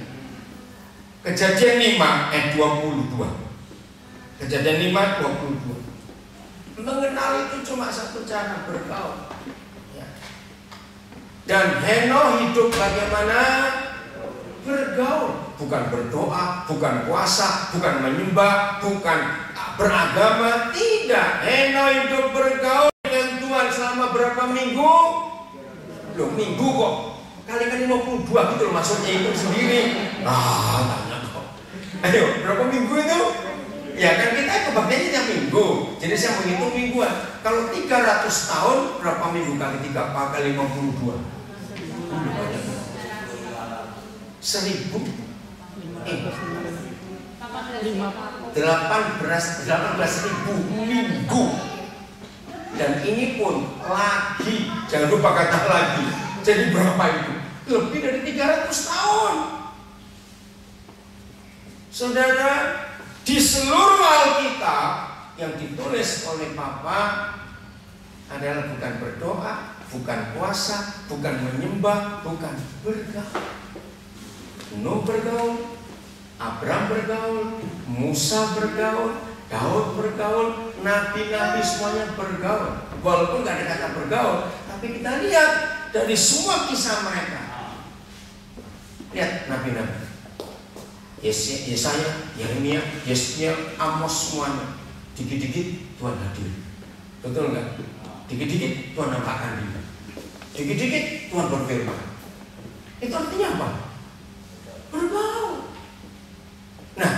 Kejadian 5 ayat 22. Kejadian 5 22. Mengenal itu cuma satu cara, bergaul ya. Dan Henoh hidup bagaimana? Bergaul. Bukan berdoa, bukan puasa, bukan menyembah, bukan beragama. Tidak. Henoh hidup bergaul dengan Tuhan selama berapa minggu? Loh, minggu kok. Kali-kali 52 gitu loh, maksudnya itu sendiri. Tanya kok. Ayo, berapa minggu itu? Ya kan kita kebagiannya tiap minggu. Jadi saya menghitung mingguan. Kalau 300 tahun, berapa minggu kali 3 kali 52? 18.000 minggu. Dan ini pun lagi, jangan lupa kata lagi. Jadi berapa itu? Lebih dari 300 tahun. Saudara, di seluruh Alkitab yang ditulis oleh Papa adalah bukan berdoa, bukan puasa, bukan menyembah, bukan bergaul. Nuh bergaul, Abraham bergaul, Musa bergaul, Daud bergaul, nabi-nabi semuanya bergaul. Walaupun gak ada kata bergaul, tapi kita lihat dari semua kisah mereka. Lihat nabi-nabi, Yesaya, Yeremia, Yesaya, Amos, semuanya. Dikit-dikit Tuhan hadir. Betul nggak? Dikit-dikit Tuhan nampakkan diri. Dikit-dikit Tuhan berfirman. Itu artinya apa? Bergaul. Nah,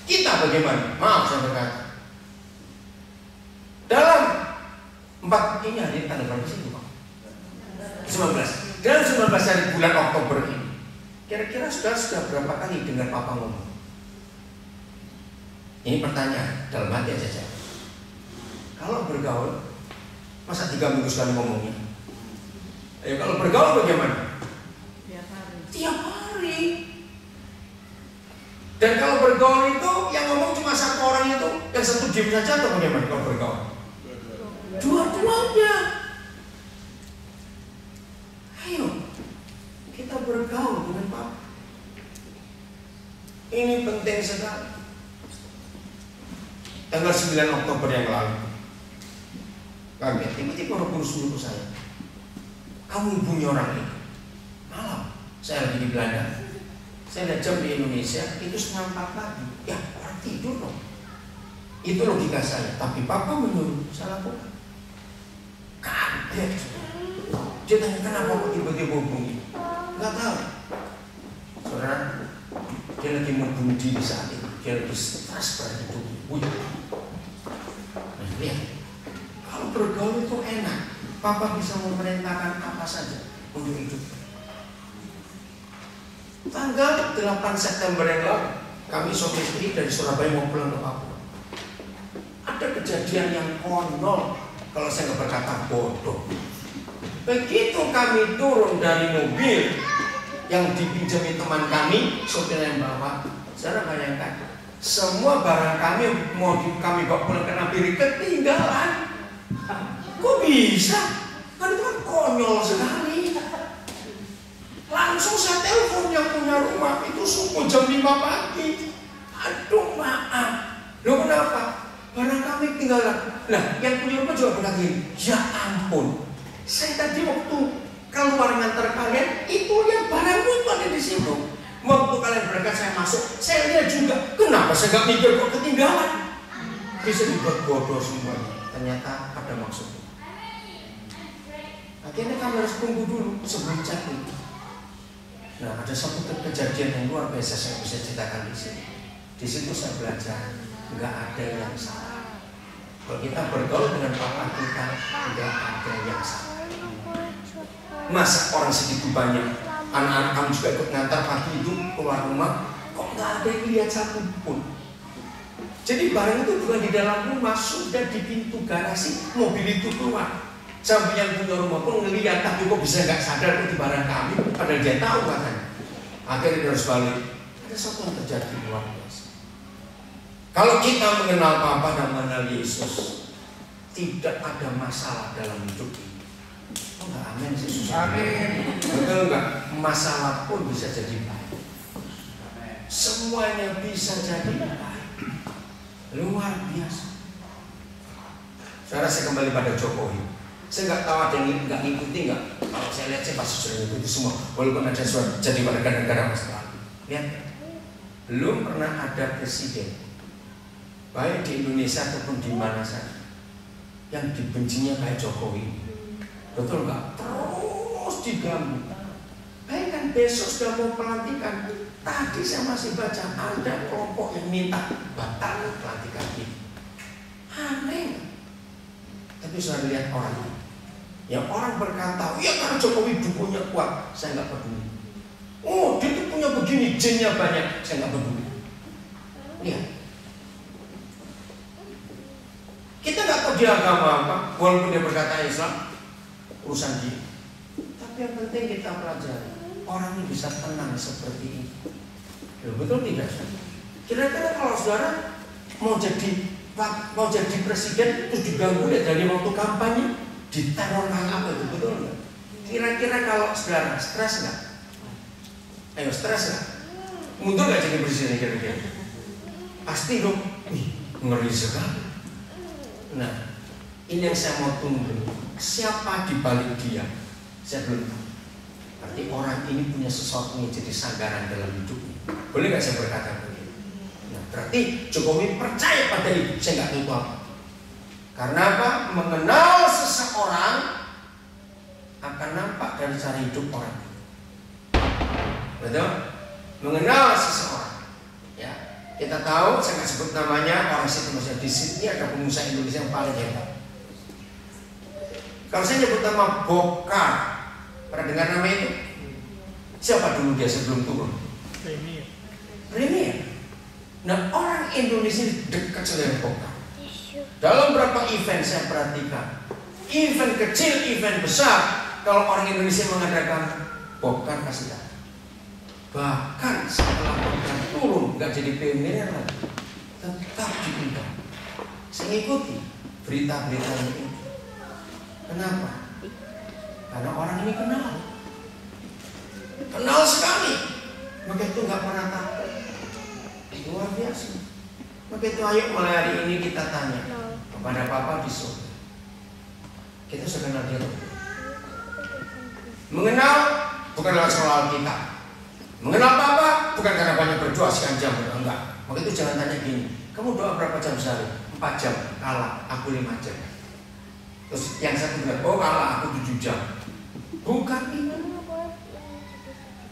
kita bagaimana? Maaf saya berkata, dalam 4 ini hari tanggal berapa sih Pak? 19. Dalam 19 hari bulan Oktober ini, kira-kira sudah berapa kali dengar Papa ngomong? Ini pertanyaan dalam hati aja. Kalau bergaul, masa 3 minggu sekali ngomongnya? Ayo, kalau bergaul bagaimana? Tiap hari. Dan kalau bergaul itu yang ngomong cuma satu orang itu, yang satu diam saja atau bagaimana kalau bergaul? Dua-duanya. Ayo, kita bergaul dengan Papa. Ini penting sekali. Tanggal 9 Oktober yang lalu, kaget, tiba-tiba Roh Kudus menyuruh saya, kamu hubungi orang ini. Malam, saya lagi di Belanda. Saya lihat jam di Indonesia itu 3:30 pagi. Ya, orang tidur dong. Itu logika saya. Tapi Papa menyuruh, saya lakukan. Kaget. Dia tanya, kenapa kok tiba-tiba hubungi? Gak tahu. Saudara, dia lagi mau bunuh diri saat itu. Dia lagi stres pada hidupnya. Nah, lihat. Kalau bergaul itu enak. Papa bisa memerintahkan apa saja untuk hidup. Tanggal 8 September yang lalu, kami suami istri dari Surabaya mau pulang ke Papua. Ada kejadian yang konyol, kalau saya nggak berkata bodoh. Begitu kami turun dari mobil yang dipinjami teman kami, sopir yang bawa, saudara bayangkan, semua barang kami mau kami bawa pulang ke Nabiri ketinggalan. Kok bisa? Kan itu kan konyol sekali. Langsung saya telepon yang punya rumah itu subuh jam 5 pagi. Aduh maaf. Loh kenapa? Barang kami tinggalan. Nah yang punya rumah juga berkata gini, ya ampun, saya tadi waktu keluar ngantar kalian itu lihat barangku itu ada di situ. Waktu kalian berangkat saya masuk, saya lihat juga. Kenapa saya nggak mikir kok ketinggalan? Bisa dibuat bodoh semuanya. Ternyata ada maksudnya. Akhirnya kami harus tunggu dulu sebelum check-in. Nah, ada satu kejadian yang luar biasa saya bisa ceritakan di sini. Di situ saya belajar nggak ada yang salah. Kalau kita bergaul dengan Papa kita, nggak ada yang salah. Masa orang segitu banyak, anak-anak kamu juga ikut ngantar pagi itu keluar rumah, kok nggak ada yang lihat satu pun. Jadi barang itu bukan di dalam rumah, sudah di pintu garasi, mobil itu keluar. Sampai yang punya rumah pun ngelihat, tapi kok bisa nggak sadar itu barang kami, padahal dia tahu katanya. Akhirnya dia harus balik. Ada sesuatu yang terjadi luar biasa. Kalau kita mengenal Papa dan mengenal Yesus, tidak ada masalah dalam hidup ini. Oh enggak, amin sih susah. Amin. Betul enggak? Masalah pun bisa jadi baik. Semuanya bisa jadi baik. Luar biasa. Saya kembali pada Jokowi. Saya nggak tahu ada yang nggak ngikuti nggak. Kalau saya lihat saya pasti sudah ngikuti semua. Walaupun ada suara jadi warga negara Australia. Lihat, belum pernah ada presiden baik di Indonesia ataupun di mana saja yang dibencinya kayak Jokowi. Betul nggak? Terus diganggu. Bayangkan besok sudah mau pelantikan. Tadi saya masih baca ada kelompok yang minta batal pelantikan ini. Aneh. Tapi sudah lihat orang. Yang orang berkata, ya karena Jokowi dukunnya kuat, saya nggak peduli. Oh, dia itu punya punya begini, jinnya banyak, saya nggak peduli. Lihat, kita nggak tahu dia agama apa, walaupun dia berkata Islam, urusan dia. Tapi yang penting kita pelajari, orang ini bisa tenang seperti ini. Betul tidak? Kira-kira kalau saudara mau jadi presiden terus diganggu ya dari waktu kampanye, diteror apa itu, betul nggak? Kira-kira kalau saudara stres nggak? Ayo stres nggak? Mundur nggak jadi presiden kira-kira? Pasti dong. Ngeri sekali. Nah, ini yang saya mau tunggu. Siapa di balik dia? Saya belum tahu. Berarti orang ini punya sesuatu yang jadi sanggaran dalam hidupnya. Boleh nggak saya berkata begitu? Nah, berarti Jokowi percaya pada itu. Saya nggak tahu apa. Karena apa? Mengenal seseorang akan nampak dari cara hidup orang. Betul? Mengenal seseorang. Ya, kita tahu. Saya nggak sebut namanya. Orang situ masih di Sydney ada pengusaha Indonesia yang paling hebat. Kalau saya nyebut nama Bokar, pernah dengar nama itu? Siapa dulu dia sebelum turun? Premier. Nah, orang Indonesia dekat dengan Bokar. Dalam beberapa event saya perhatikan, event kecil, event besar, kalau orang Indonesia mengadakan, Bokar kasih datang. Bahkan setelah Bokar turun, nggak jadi premier lagi, tetap diundang. Saya ikuti berita-berita ini. Kenapa? Karena orang ini kenal sekali. Maka itu nggak pernah takut. Luar biasa. Maka itu ayo mulai hari ini kita tanya kepada Papa di surga. Kita sudah kenal dia. Mengenal bukan lewat soal kita. Mengenal Papa bukan karena banyak berdoa sekian jam, enggak. Maka itu jangan tanya gini. Kamu doa berapa jam sehari? 4 jam. Kalah, aku 5 jam. Terus yang satu bilang, oh kalah aku 7 jam. Bukan itu.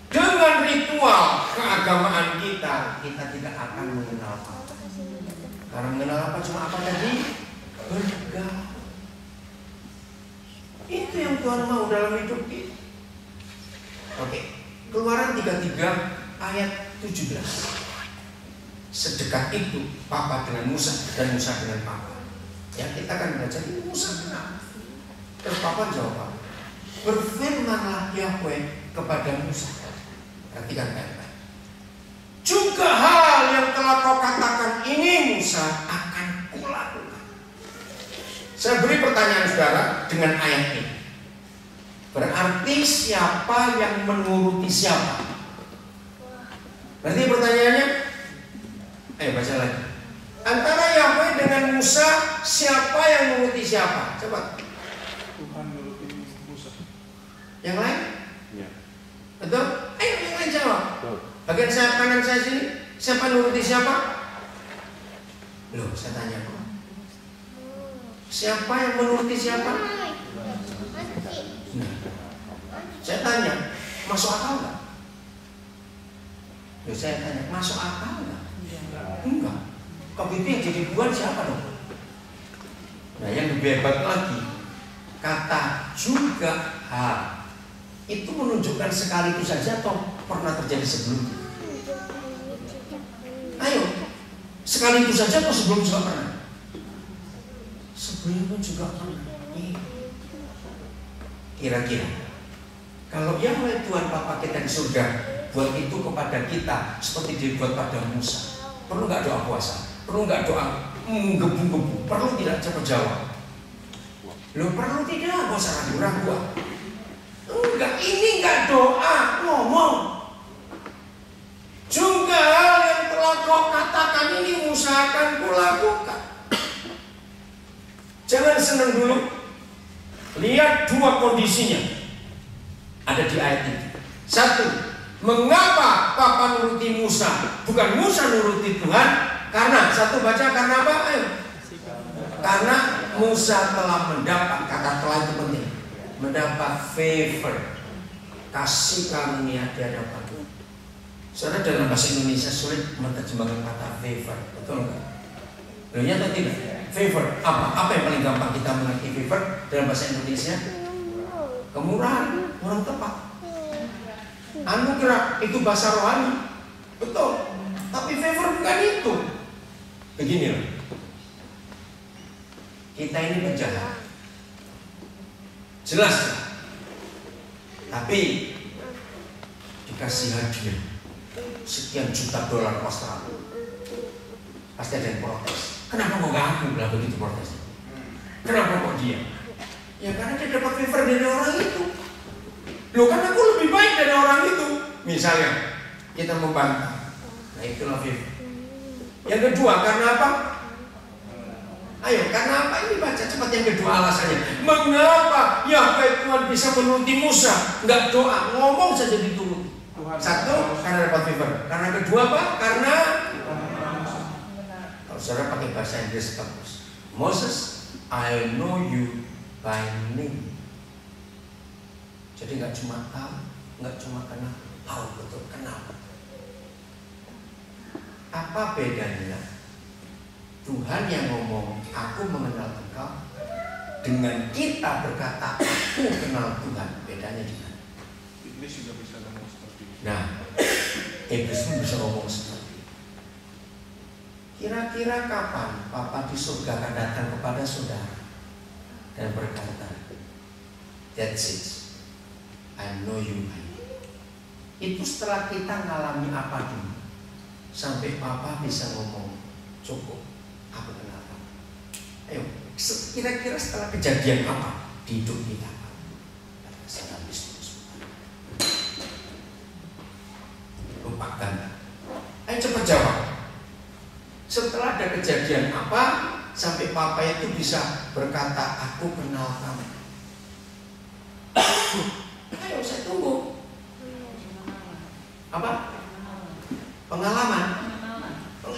Dengan ritual keagamaan kita tidak akan mengenal apa. Karena mengenal apa cuma apa tadi? Bergaul. Itu yang Tuhan mau dalam hidup kita. Oke, Keluaran 33 ayat 17. Sedekat itu Papa dengan Musa dan Musa dengan Papa. Ya, kita akan belajar Musa kenal. Terus Papa jawab, berfirmanlah Yahweh kepada Musa. Perhatikan baik-baik. Juga hal yang telah kau katakan ini Musa akan kulakukan. Saya beri pertanyaan saudara dengan ayat ini. Berarti siapa yang menuruti siapa? Berarti pertanyaannya, ayo baca lagi. Antara Yahweh dengan Musa, siapa yang menuruti siapa? Coba.
Tuhan menuruti Musa.
Yang lain?
Ya.
Betul? Ayo yang lain jawab. Bagian sayap kanan saya sini, siapa nuruti siapa? Loh, saya tanya kok. Siapa yang menuruti siapa? Nah, saya tanya, masuk akal nggak? Loh, saya tanya, masuk akal nggak? Enggak. Kalau itu yang jadi buan siapa dong? Nah, yang lebih hebat lagi, kata juga hal itu menunjukkan sekali itu saja atau pernah terjadi sebelumnya? Ayo, sekali itu saja atau sebelum juga pernah? Sebelumnya juga pernah. Kira-kira kalau Yahweh Tuhan Bapa kita di surga buat itu kepada kita seperti dibuat pada Musa, perlu nggak doa puasa? Perlu nggak doa gebu-gebu? Perlu tidak? Cepat jawab. Lo perlu tidak? Gak usah ragu-ragu. Enggak, ini enggak doa, ngomong. Juga hal yang telah kau katakan ini Musa akan kulakukan. Jangan senang dulu. Lihat dua kondisinya ada di ayat ini. Satu, mengapa Papa nuruti Musa? Bukan Musa nuruti Tuhan. Karena, satu baca karena apa? Ayo. Karena Musa telah mendapat, kata telah itu penting, mendapat favor, kasih karunia di hadapan Tuhan. Saudara, dalam bahasa Indonesia sulit menerjemahkan kata favor, betul nggak? Benar atau tidak? Favor, apa yang paling gampang kita mengerti favor dalam bahasa Indonesia? Kemurahan, orang tepat. Anugerah itu bahasa rohani, betul. Tapi favor bukan itu. Beginilah, kita ini penjahat, jelas kan? Tapi dikasih hadiah sekian juta dolar Australia, pasti ada yang protes. Kenapa kok gak aku? Bilang begitu protes. Kenapa kok dia? Ya karena dia dapat favor dari orang itu. Loh kan aku lebih baik dari orang itu. Misalnya kita membantah, nah itulah favor. Yang kedua karena apa? Ayo, karena apa? Ini baca cepat yang kedua alasannya. Mengapa Yahweh Tuhan bisa menuruti Musa? Enggak doa, ngomong saja dituruti. Satu, karena dapat favor. Karena kedua apa? Karena kalau saudara pakai bahasa Inggris bagus. Moses, I know you by name. Jadi nggak cuma tahu, nggak cuma kenal, tahu betul kenal. Apa bedanya Tuhan yang ngomong aku mengenal engkau dengan kita berkata aku kenal Tuhan? Bedanya di mana?
Iblis juga bisa ngomong seperti itu.
Nah, Iblis pun bisa ngomong seperti itu. Kira-kira kapan Papa di surga akan datang kepada saudara dan berkata, that's it, I know you. Itu setelah kita ngalami apa dulu, sampai Papa bisa ngomong, cukup, aku kenal kamu. Ayo, kira-kira setelah kejadian apa di hidup kita? Saya habis lupakan. Ayo cepat jawab. Setelah ada kejadian apa sampai Papa itu bisa berkata, aku kenal kamu? Ayo saya tunggu. Apa? Pengalaman.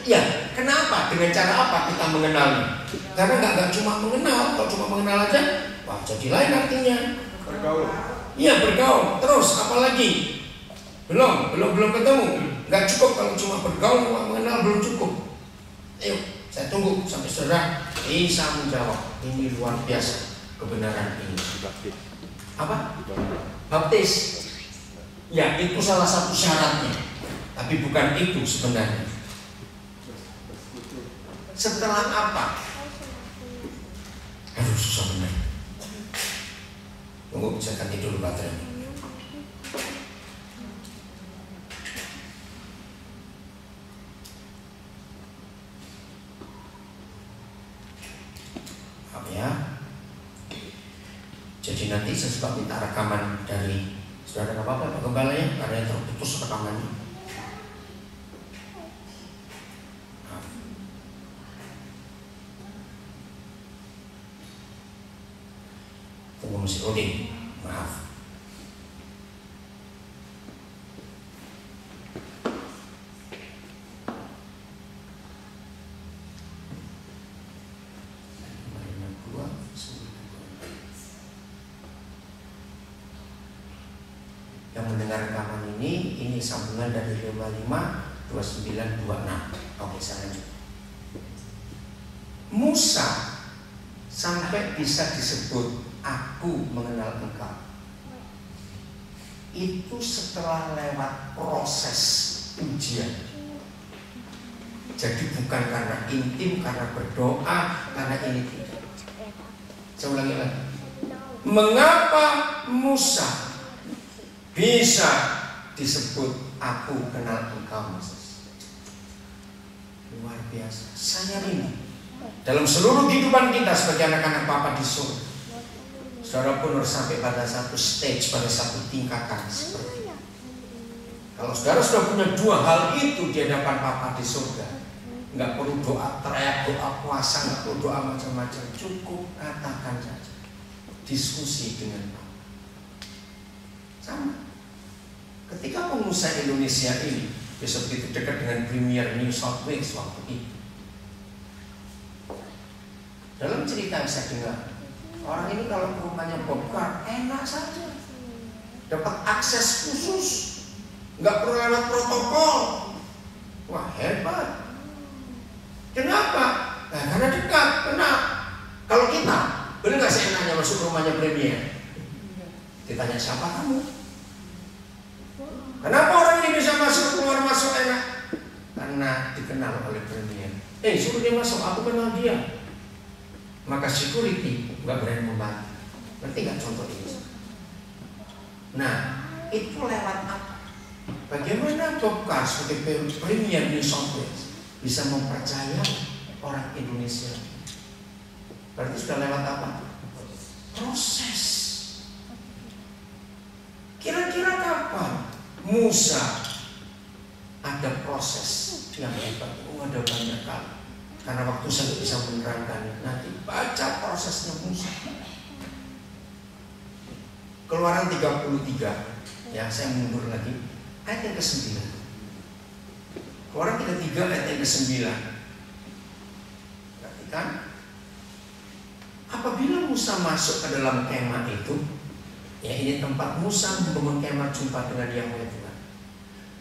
Ya, kenapa? Dengan cara apa kita mengenalnya? Karena nggak cuma mengenal. Kalau cuma mengenal aja, wah jadi lain artinya.
Bergaul.
Iya bergaul. Terus apalagi? Belum ketemu. Nggak cukup kalau cuma bergaul, cuma mengenal belum cukup. Ayo, saya tunggu sampai saudara bisa menjawab. Ini luar biasa kebenaran ini. Apa? Baptis. Ya, itu salah satu syaratnya. Tapi bukan itu sebenarnya. Setelah apa? Aduh, susah benar. Tunggu, saya ganti dulu baterainya. Apa ya? Jadi nanti saya suka minta rekaman dari saudara apa-apa Pak Gembalanya, karena yang terputus rekamannya. Tunggu masih loading, maaf. Yang mendengar rekaman ini sambungan dari 552926. Oke, saya lanjut. Musa sampai bisa disebut aku mengenal engkau itu setelah lewat proses ujian. Jadi bukan karena intim, karena berdoa, karena ini tidak. Saya ulangi lagi. Mengapa Musa bisa disebut aku kenal engkau, Moses? Luar biasa. Saya rindu dalam seluruh kehidupan kita sebagai anak-anak Papa di surga, saudara pun harus sampai pada satu stage, pada satu tingkatan seperti itu. Kalau saudara sudah punya dua hal itu di hadapan Papa di surga, nggak perlu doa teriak, doa puasa, nggak perlu doa macam-macam, cukup katakan saja, diskusi dengan Papa. Sama. Ketika pengusaha Indonesia ini besok begitu dekat dengan Premier New South Wales waktu itu, dalam cerita yang saya dengar, orang ini kalau ke rumahnya bongkar enak saja, dapat akses khusus, nggak perlu lewat protokol. Wah hebat. Kenapa? Nah, karena dekat. Kenapa? Kalau kita, boleh nggak saya nanya masuk ke rumahnya Premier? Ditanya siapa kamu? dia masuk, aku kenal dia. Maka security nggak berani membantu. Ngerti nggak contoh ini? Nah, itu lewat apa? Bagaimana Golkar sebagai Premier New South Wales bisa mempercayai orang Indonesia? Berarti sudah lewat apa? Proses. Kira-kira kapan Musa ada proses yang hebat? Ada banyak kali. Karena waktu saya bisa menerangkannya. Nanti baca prosesnya Musa. Keluaran 33. Ya, saya mundur lagi. Ayat yang ke-9. Keluaran 33 ayat yang ke-9. Perhatikan. Apabila Musa masuk ke dalam kemah itu, ya ini tempat Musa membangun kemah jumpa dengan Yahweh Tuhan.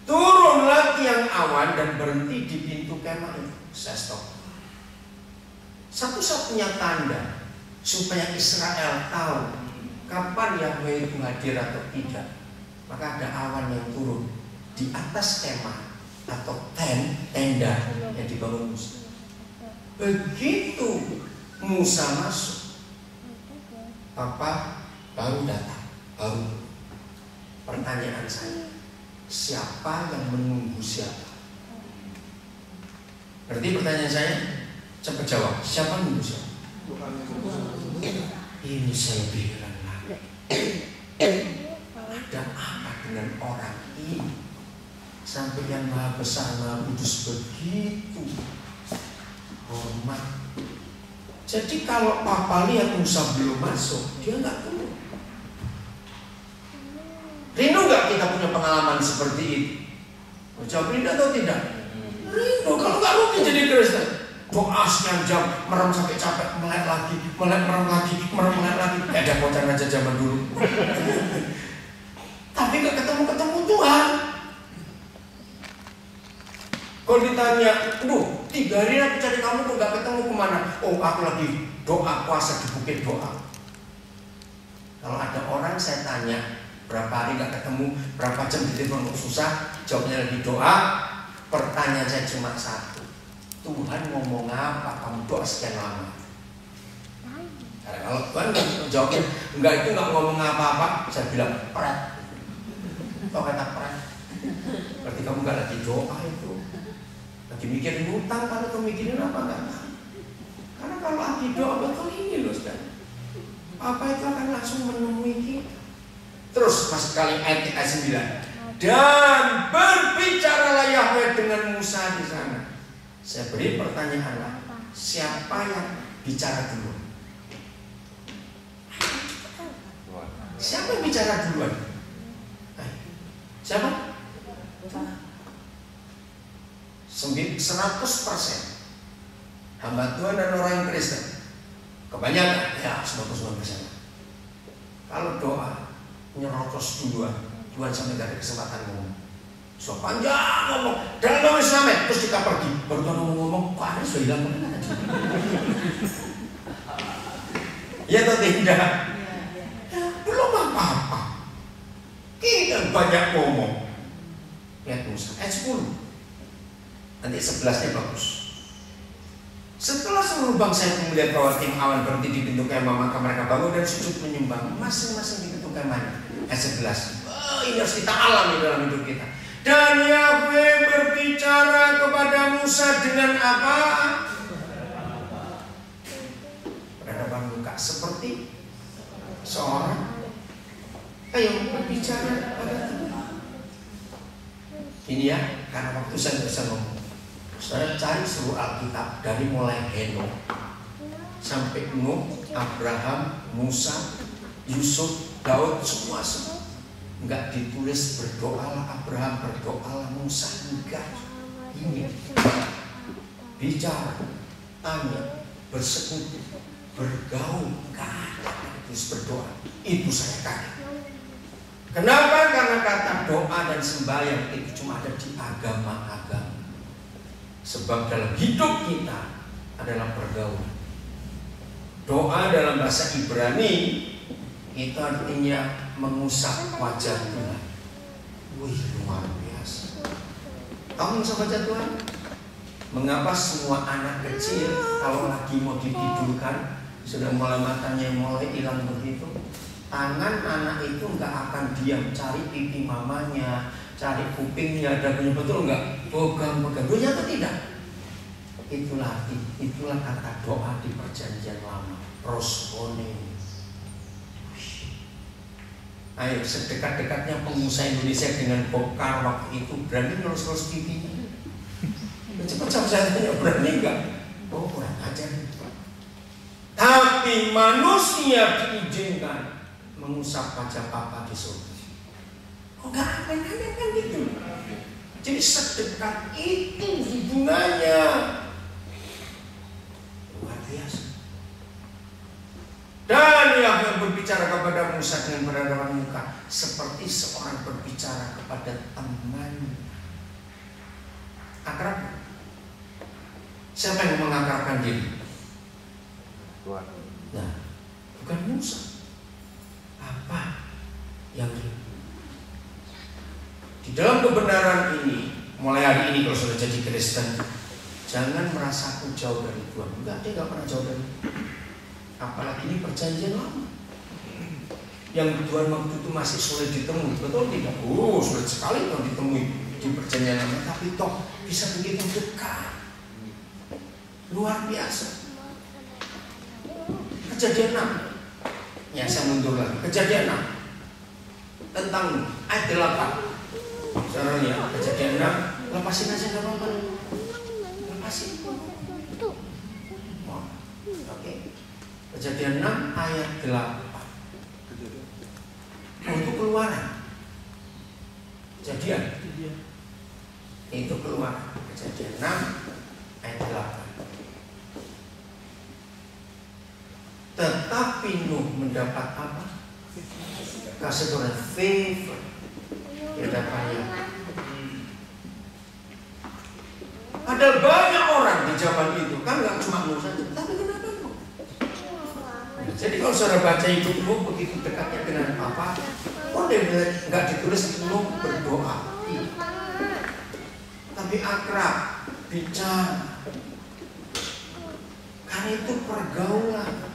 Turunlah tiang awan dan berhenti di pintu kemah itu. Saya stop. Satu-satunya tanda supaya Israel tahu kapan Yahweh itu hadir atau tidak, maka ada awan yang turun di atas kemah atau tenda yang dibangun Musa. Begitu Musa masuk, Papa baru datang, baru. Pertanyaan saya, siapa yang menunggu siapa? Berarti pertanyaan saya, cepat jawab, siapa menunggu siapa? Ini saya bilang lagi. Ada apa dengan orang ini? Sampai yang Maha Besar, Maha Kudus begitu hormat. Jadi kalau Papa lihat Musa belum masuk, dia nggak turun. Rindu nggak kita punya pengalaman seperti itu? Jawab rindu atau tidak? Rindu. Kalau nggak mungkin jadi Kristen. Doa sekian jam, merem sampai capek, melek lagi, merem lagi. Kayak ada bocah aja zaman dulu. Tapi nggak ketemu Tuhan. Kalau ditanya, 3 hari aku cari kamu kok gak ketemu, kemana? Oh, aku lagi doa puasa di bukit doa. Kalau ada orang saya tanya berapa hari gak ketemu, berapa jam di telepon kok susah, jawabnya lagi doa. Pertanyaan saya cuma satu, Tuhan ngomong apa kamu doa sekian lama? Karena kalau Tuhan jawabnya enggak, itu nggak ngomong apa-apa, saya bilang pret. Kok kata pret? Berarti kamu gak lagi doa itu. Lagi mikirin hutang, kalau kamu mikirin apa enggak tahu. Karena kalau lagi doa betul ini loh saudara, apa itu akan langsung menemui kita. Terus masuk kali ayat 9. Dan berbicaralah Yahweh dengan Musa di sana. Saya beri pertanyaan, siapa yang bicara dulu? Siapa yang bicara duluan? Siapa? 100% hamba Tuhan dan orang Kristen, kebanyakan ya 99%. Kalau doa nyerocos duluan, Tuhan sampai gak ada kesempatan ngomong. So panjang ngomong, dan ngomong selamat, terus kita pergi, baru Tuhan ngomong, kok ada sudah hilang mana? Ya atau tidak? Belum apa-apa. Kita banyak ngomong. Lihat Musa, ayat 10. Nanti 11-nya bagus. Setelah seluruh bangsa itu melihat bahwa tim awan berhenti di pintu kemah, maka mereka bangun dan sujud menyembah masing-masing di pintu kemah. Ayat 11. Ini harus kita alami dalam hidup kita. Dan Yahweh berbicara kepada Musa dengan apa? Berhadapan muka seperti seorang. Ayo berbicara pada Tuhan. Ini ya, karena waktu saya bisa ngomong. Saya cari seluruh Alkitab dari mulai Henok sampai Nuh, Abraham, Musa, Yusuf, Daud, semua. Enggak ditulis berdoalah Abraham, berdoalah Musa, enggak. Ini bicara, tanya, bersekutu, bergaul, enggak ada terus berdoa. Itu saya kaget. Kenapa? Karena kata doa dan sembahyang itu cuma ada di agama-agama. Sebab dalam hidup kita adalah pergaulan. Doa dalam bahasa Ibrani itu artinya mengusap wajah Tuhan. Wih, luar biasa. Tahu mengusap wajah Tuhan? Mengapa semua anak kecil kalau lagi mau ditidurkan sudah mulai matanya mulai hilang begitu, tangan anak itu nggak akan diam cari pipi mamanya, cari kupingnya, dagunya, betul nggak? Pegang-pegang, atau tidak? Itulah kata doa di perjanjian lama, prosone. Ayo, sedekat-dekatnya pengusaha Indonesia dengan bokar waktu itu berani ngelus-ngelus pipinya. Cepat-cepat saya tanya, berani enggak? Oh, kurang ajar. Tapi manusia diizinkan mengusap wajah papa di surga. Kok gak aneh-aneh kan gitu? Jadi sedekat itu hubungannya. Luar biasa. Dan yang berbicara kepada Musa dengan berhadapan muka seperti seorang berbicara kepada teman. Akrab. Siapa yang mengakrabkan diri?
Tuhan.
Nah, bukan Musa. Apa yang di dalam kebenaran ini, mulai hari ini kalau sudah jadi Kristen, jangan merasa aku jauh dari Tuhan. Enggak, dia enggak pernah jauh dari Tuhan. Apalagi ini perjanjian lama yang Tuhan waktu itu masih sulit ditemui, betul tidak? Sulit sekali kalau ditemui di perjanjian lama, tapi toh bisa begitu dekat, luar biasa. Kejadian 6, ya saya mundur lagi. Kejadian 6 tentang ayat 8. Saudara ya, kejadian 6, lepasin aja nggak apa-apa, lepasin. Oke. Kejadian 6 ayat 8. Untuk keluaran. Kejadian. Itu keluaran. Kejadian 6 ayat 8. Tetapi Nuh mendapat apa? Kasih Tuhan, favor. Dia dapatnya. Ada banyak orang di zaman itu, kan nggak cuma Nuh saja, tapi kenapa Nuh? Jadi kalau saudara baca itu Nuh begitu dekatnya dengan Papa, kok dia nggak ditulis Nuh berdoa, tapi akrab, bicara. Karena itu pergaulan.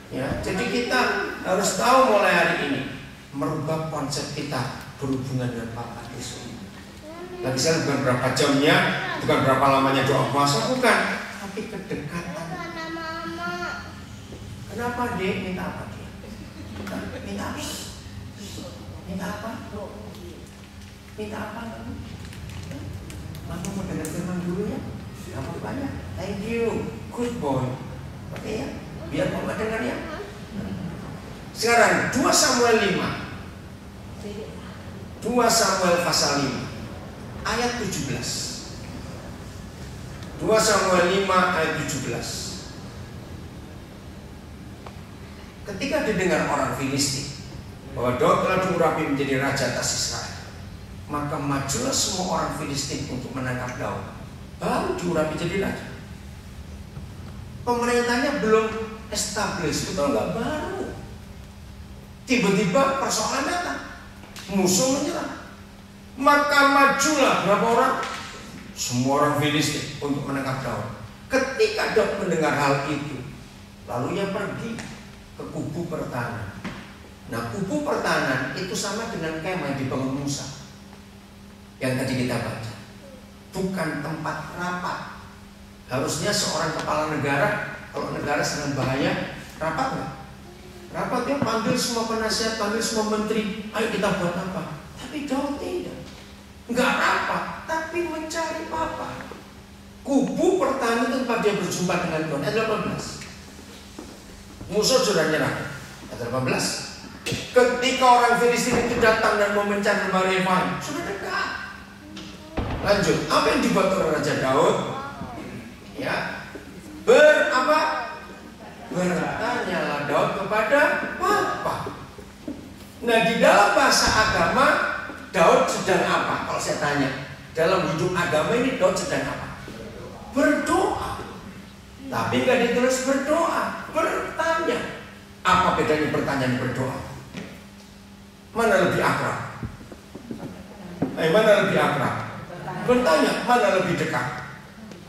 Ya, jadi kita harus tahu mulai hari ini merubah konsep kita berhubungan dengan Papa Yesus. Lagi saya bukan berapa jamnya, bukan berapa lamanya doa puasa, bukan, tapi kedekatan. Kenapa dia minta apa dia? Minta apa? Minta apa? Minta apa? Mama mau dengar firman dulu ya? Kamu banyak. Thank you, good boy. Oke ya? Biar mama dengar ya. Sekarang 2 Samuel 5. 2 Samuel pasal 5 ayat 17. 2 Samuel 5 ayat 17. Ketika didengar orang Filistin bahwa Daud telah diurapi menjadi raja atas Israel, maka majulah semua orang Filistin untuk menangkap Daud. Baru diurapi jadi raja. Pemerintahnya belum established, betul nggak? Baru. Tiba-tiba persoalan datang, musuh menyerang. Maka majulah berapa orang? Semua orang Filistin untuk menangkap Daud. Ketika Daud mendengar hal itu, lalu ia pergi ke kubu pertahanan. Nah, kubu pertahanan itu sama dengan kemah yang dibangun Musa yang tadi kita baca. Bukan tempat rapat. Harusnya seorang kepala negara, kalau negara sedang bahaya, rapat nggak? Rapat ya, panggil semua penasihat, panggil semua menteri, ayo kita buat apa? Tapi Daud tidak, nggak rapat, tapi mencari Papa. Kubu pertahanan itu tempat dia berjumpa dengan Tuhan. Ayat 18. Musuh sudah nyerah. Ayat 18. Ketika orang Filistin itu datang dan mau mencari lembah Refaim, sudah dekat. Lanjut, apa yang dibuat oleh Raja Daud? Ya, bertanyalah Daud kepada Papa. Nah, di dalam bahasa agama Daud sedang apa? Kalau saya tanya, dalam hidup agama ini Daud sedang apa? Berdoa. Tapi nggak ditulis berdoa, bertanya. Apa bedanya bertanya dan berdoa? Mana lebih akrab? Mana lebih akrab? Bertanya, mana lebih dekat?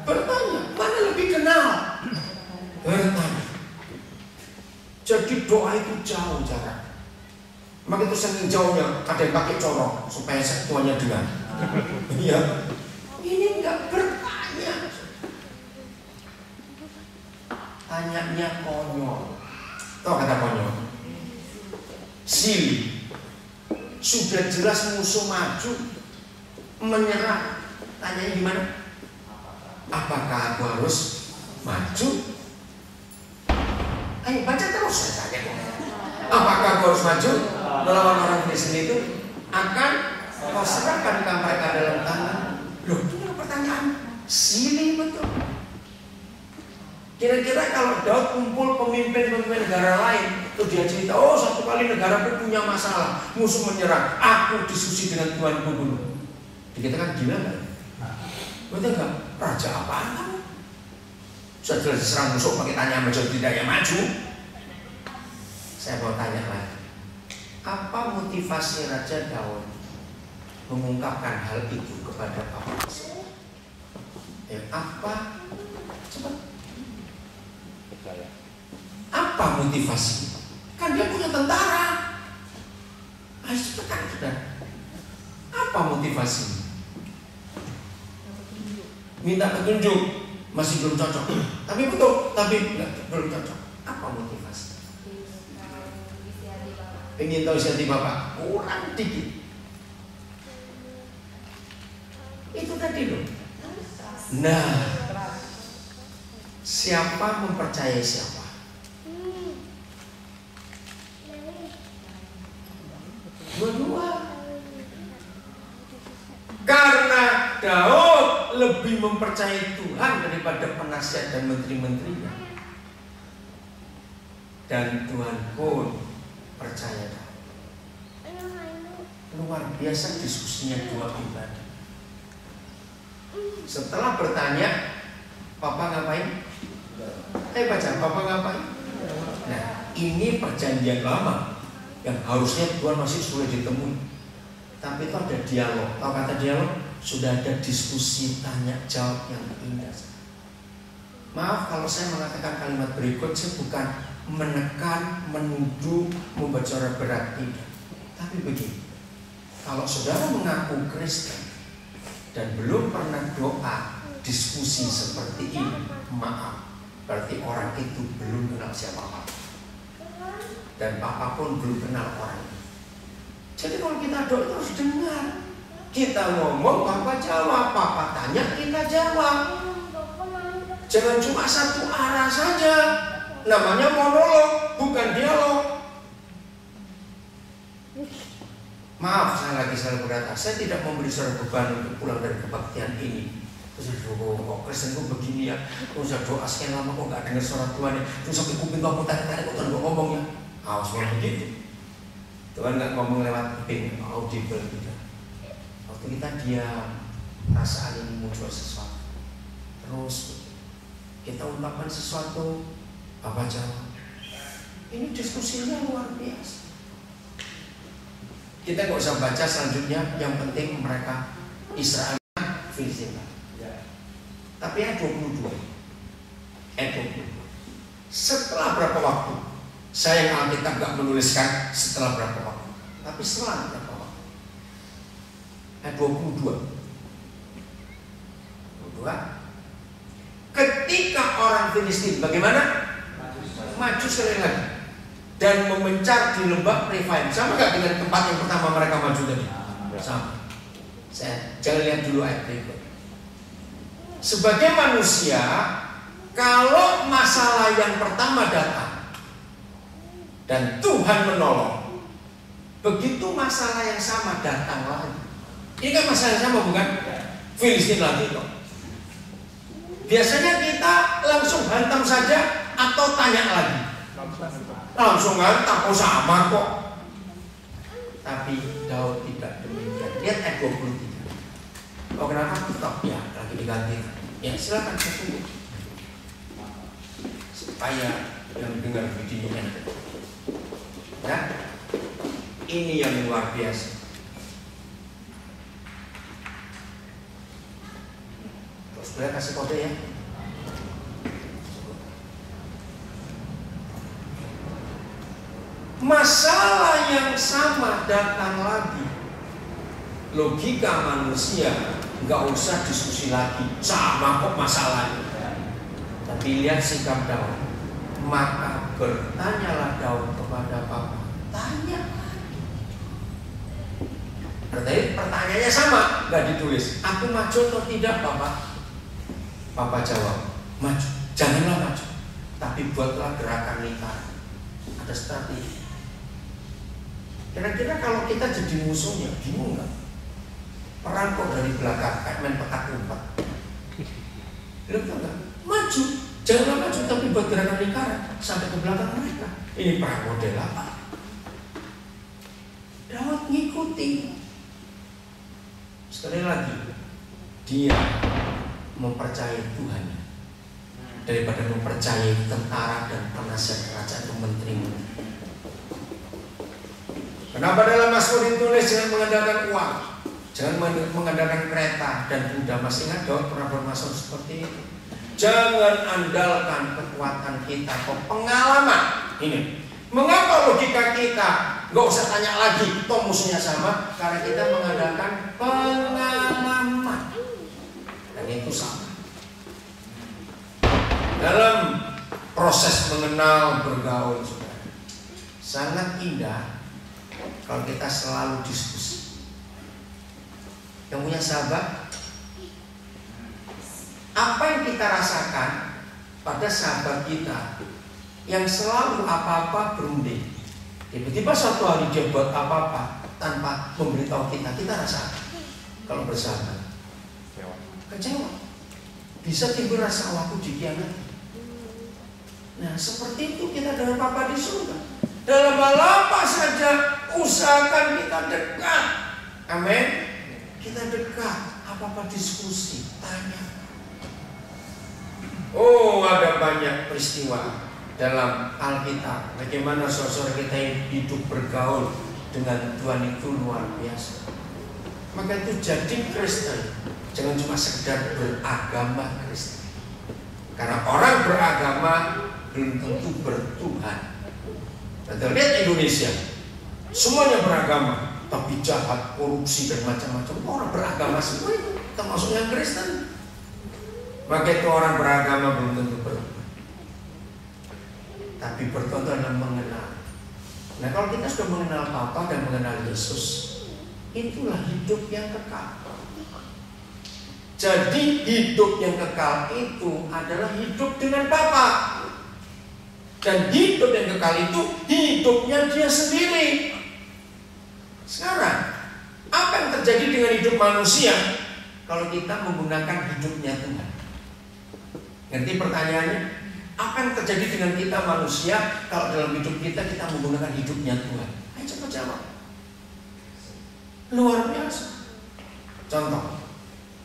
Bertanya, mana lebih kenal? Bertanya. Jadi doa itu jauh jarak. Maka itu saking jauhnya ada yang pakai corong supaya tuannya dengar. Iya. Ini enggak bertanya. Tanyanya konyol. Tahu kata konyol? Silly. Sudah jelas musuh maju, menyerang. Tanyanya gimana? Apakah aku harus maju? Ayo baca terus saja. Apakah aku harus maju melawan orang Kristen itu? Akan kau serahkan mereka dalam tangan? Loh, itu pertanyaan silly betul. Kira-kira kalau Daud kumpul pemimpin-pemimpin negara lain, terus dia cerita, oh satu kali negaraku punya masalah, musuh menyerang, aku diskusi dengan Tuhanku dulu. Dikatakan gila nggak? Betul nggak? Raja apaan kamu? Sudah jelas diserang musuh pakai tanya maju tidak ya maju. Saya mau tanya lagi, apa motivasi Raja Daud mengungkapkan hal itu kepada Papa? Apa? Coba. Apa motivasi? Kan dia punya tentara. Ayo cepetan sudah. Apa motivasi? Minta petunjuk. Masih belum cocok. Tapi betul, tapi belum cocok. Apa motivasi? Pengen tahu isi hati Bapak? Kurang dikit. Itu tadi loh. Nah, siapa mempercayai siapa? Dua-dua. Karena Daud lebih mempercayai Tuhan daripada penasihat dan menteri-menterinya. Dan Tuhan pun percaya Daud. Luar biasa diskusinya dua pribadi. Setelah bertanya, Papa ngapain? Baca, Papa ngapain? Nah, ini perjanjian lama yang harusnya Tuhan masih sulit ditemui. Tapi itu ada dialog. Tahu kata dialog? Sudah ada diskusi tanya jawab yang indah. Maaf kalau saya mengatakan kalimat berikut, saya bukan menekan, menuduh, membaca berat, tidak. Tapi begini, kalau saudara mengaku Kristen dan belum pernah doa diskusi seperti ini, maaf, berarti orang itu belum kenal siapa Papa. Dan Papa pun belum kenal orang itu. Jadi kalau kita doa terus dengar. Kita ngomong, Papa jawab. Papa tanya, kita jawab. Jangan cuma satu arah saja. Namanya monolog, bukan dialog. Maaf, saya lagi selalu berkata, saya tidak memberi saudara beban untuk pulang dari kebaktian ini. Terus kok Kristen kok begini ya? Terus doa sekian lama kok gak dengar suara Tuhan ya? Terus sampai kuping kamu tarik-tarik kok Tuhan kok ngomongnya? Awas kalau begitu. Tuhan gak ngomong lewat kuping audible gitu. Waktu kita diam, perasaan ini muncul sesuatu. Terus kita ungkapkan sesuatu, apa jawab? Ini diskusinya luar biasa. Kita nggak usah baca selanjutnya. Yang penting mereka Israel Filistin. Tapi ayat 22. Setelah berapa waktu? Saya yang Alkitab nggak menuliskan setelah berapa waktu, tapi setelah berapa waktu. Ayat 22. Ketika orang Filistin bagaimana? Maju sekali lagi dan memencar di lembah Refaim. Sama gak dengan tempat yang pertama mereka maju tadi? Sama. Saya jangan lihat dulu ayat berikut. Sebagai manusia, kalau masalah yang pertama datang dan Tuhan menolong, begitu masalah yang sama datang lagi. Ini kan masalah yang sama bukan? Filistin lagi kok. Biasanya kita langsung hantam saja atau tanya lagi. Langsung hantam, oh sama kok. Tapi Daud tidak demikian. Lihat ayat 23. Oh kenapa? Stop ya, lagi diganti. Ya silakan tunggu. Supaya yang dengar videonya. Ya, ini yang luar biasa. Terus Boleh kasih kode ya. Masalah yang sama datang lagi. Logika manusia nggak usah diskusi lagi, sama kok masalahnya. Tapi lihat sikap Daud. Maka bertanyalah Daud kepada Bapa. Tanya. Pertanyaannya sama, nggak ditulis. Aku maju atau tidak, Bapak? Papa jawab, maju. Janganlah maju, tapi buatlah gerakan lingkaran. Ada strategi. Kira-kira kalau kita jadi musuhnya, bingung nggak? Perang kok dari belakang, kayak main petak umpet. Kira-kira nggak? Maju, janganlah maju, tapi buat gerakan lingkaran sampai ke belakang mereka. Ini perang model apa? Daud ngikuti. Sekali lagi, dia mempercayai Tuhan daripada mempercayai tentara dan penasihat kerajaan atau menteri-menteri. Kenapa dalam Mazmur ditulis jangan mengandalkan uang, jangan mengandalkan kereta dan kuda? Masih ingat Daud pernah bermasuk seperti itu. Jangan andalkan kekuatan kita atau pengalaman. Ini mengapa logika kita nggak usah tanya lagi, toh musuhnya sama, karena kita mengandalkan pengalaman. Dan itu sama. Dalam proses mengenal bergaul, saudara, sangat indah kalau kita selalu diskusi. Yang punya sahabat, apa yang kita rasakan pada sahabat kita yang selalu apa-apa berunding, tiba-tiba suatu hari dia buat apa-apa tanpa memberitahu kita, kita rasakan. Kalau bersahabat, kecewa, bisa timbul rasa aku dikhianati. Nah, seperti itu kita dengan Bapa di surga. Dalam hal apa saja, usahakan kita dekat. Amin. Kita dekat, apa-apa diskusi, tanya. Oh, ada banyak peristiwa dalam Alkitab. Bagaimana saudara kita hidup bergaul dengan Tuhan itu luar biasa. Maka itu jadi Kristen jangan cuma sekedar beragama Kristen. Karena orang beragama belum tentu bertuhan. Kita lihat Indonesia, semuanya beragama, tapi jahat, korupsi dan macam-macam. Orang beragama semua itu, termasuk yang Kristen. Maka itu orang beragama belum tentu bertuhan. Tapi bertuhan adalah mengenal. Nah, kalau kita sudah mengenal Bapa dan mengenal Yesus, itulah hidup yang kekal. Jadi hidup yang kekal itu adalah hidup dengan Bapa. Dan hidup yang kekal itu hidupnya dia sendiri. Sekarang, apa yang terjadi dengan hidup manusia kalau kita menggunakan hidupnya Tuhan? Nanti pertanyaannya, apa yang terjadi dengan kita manusia kalau dalam hidup kita menggunakan hidupnya Tuhan? Ayo coba jawab. Luar biasa. Contoh,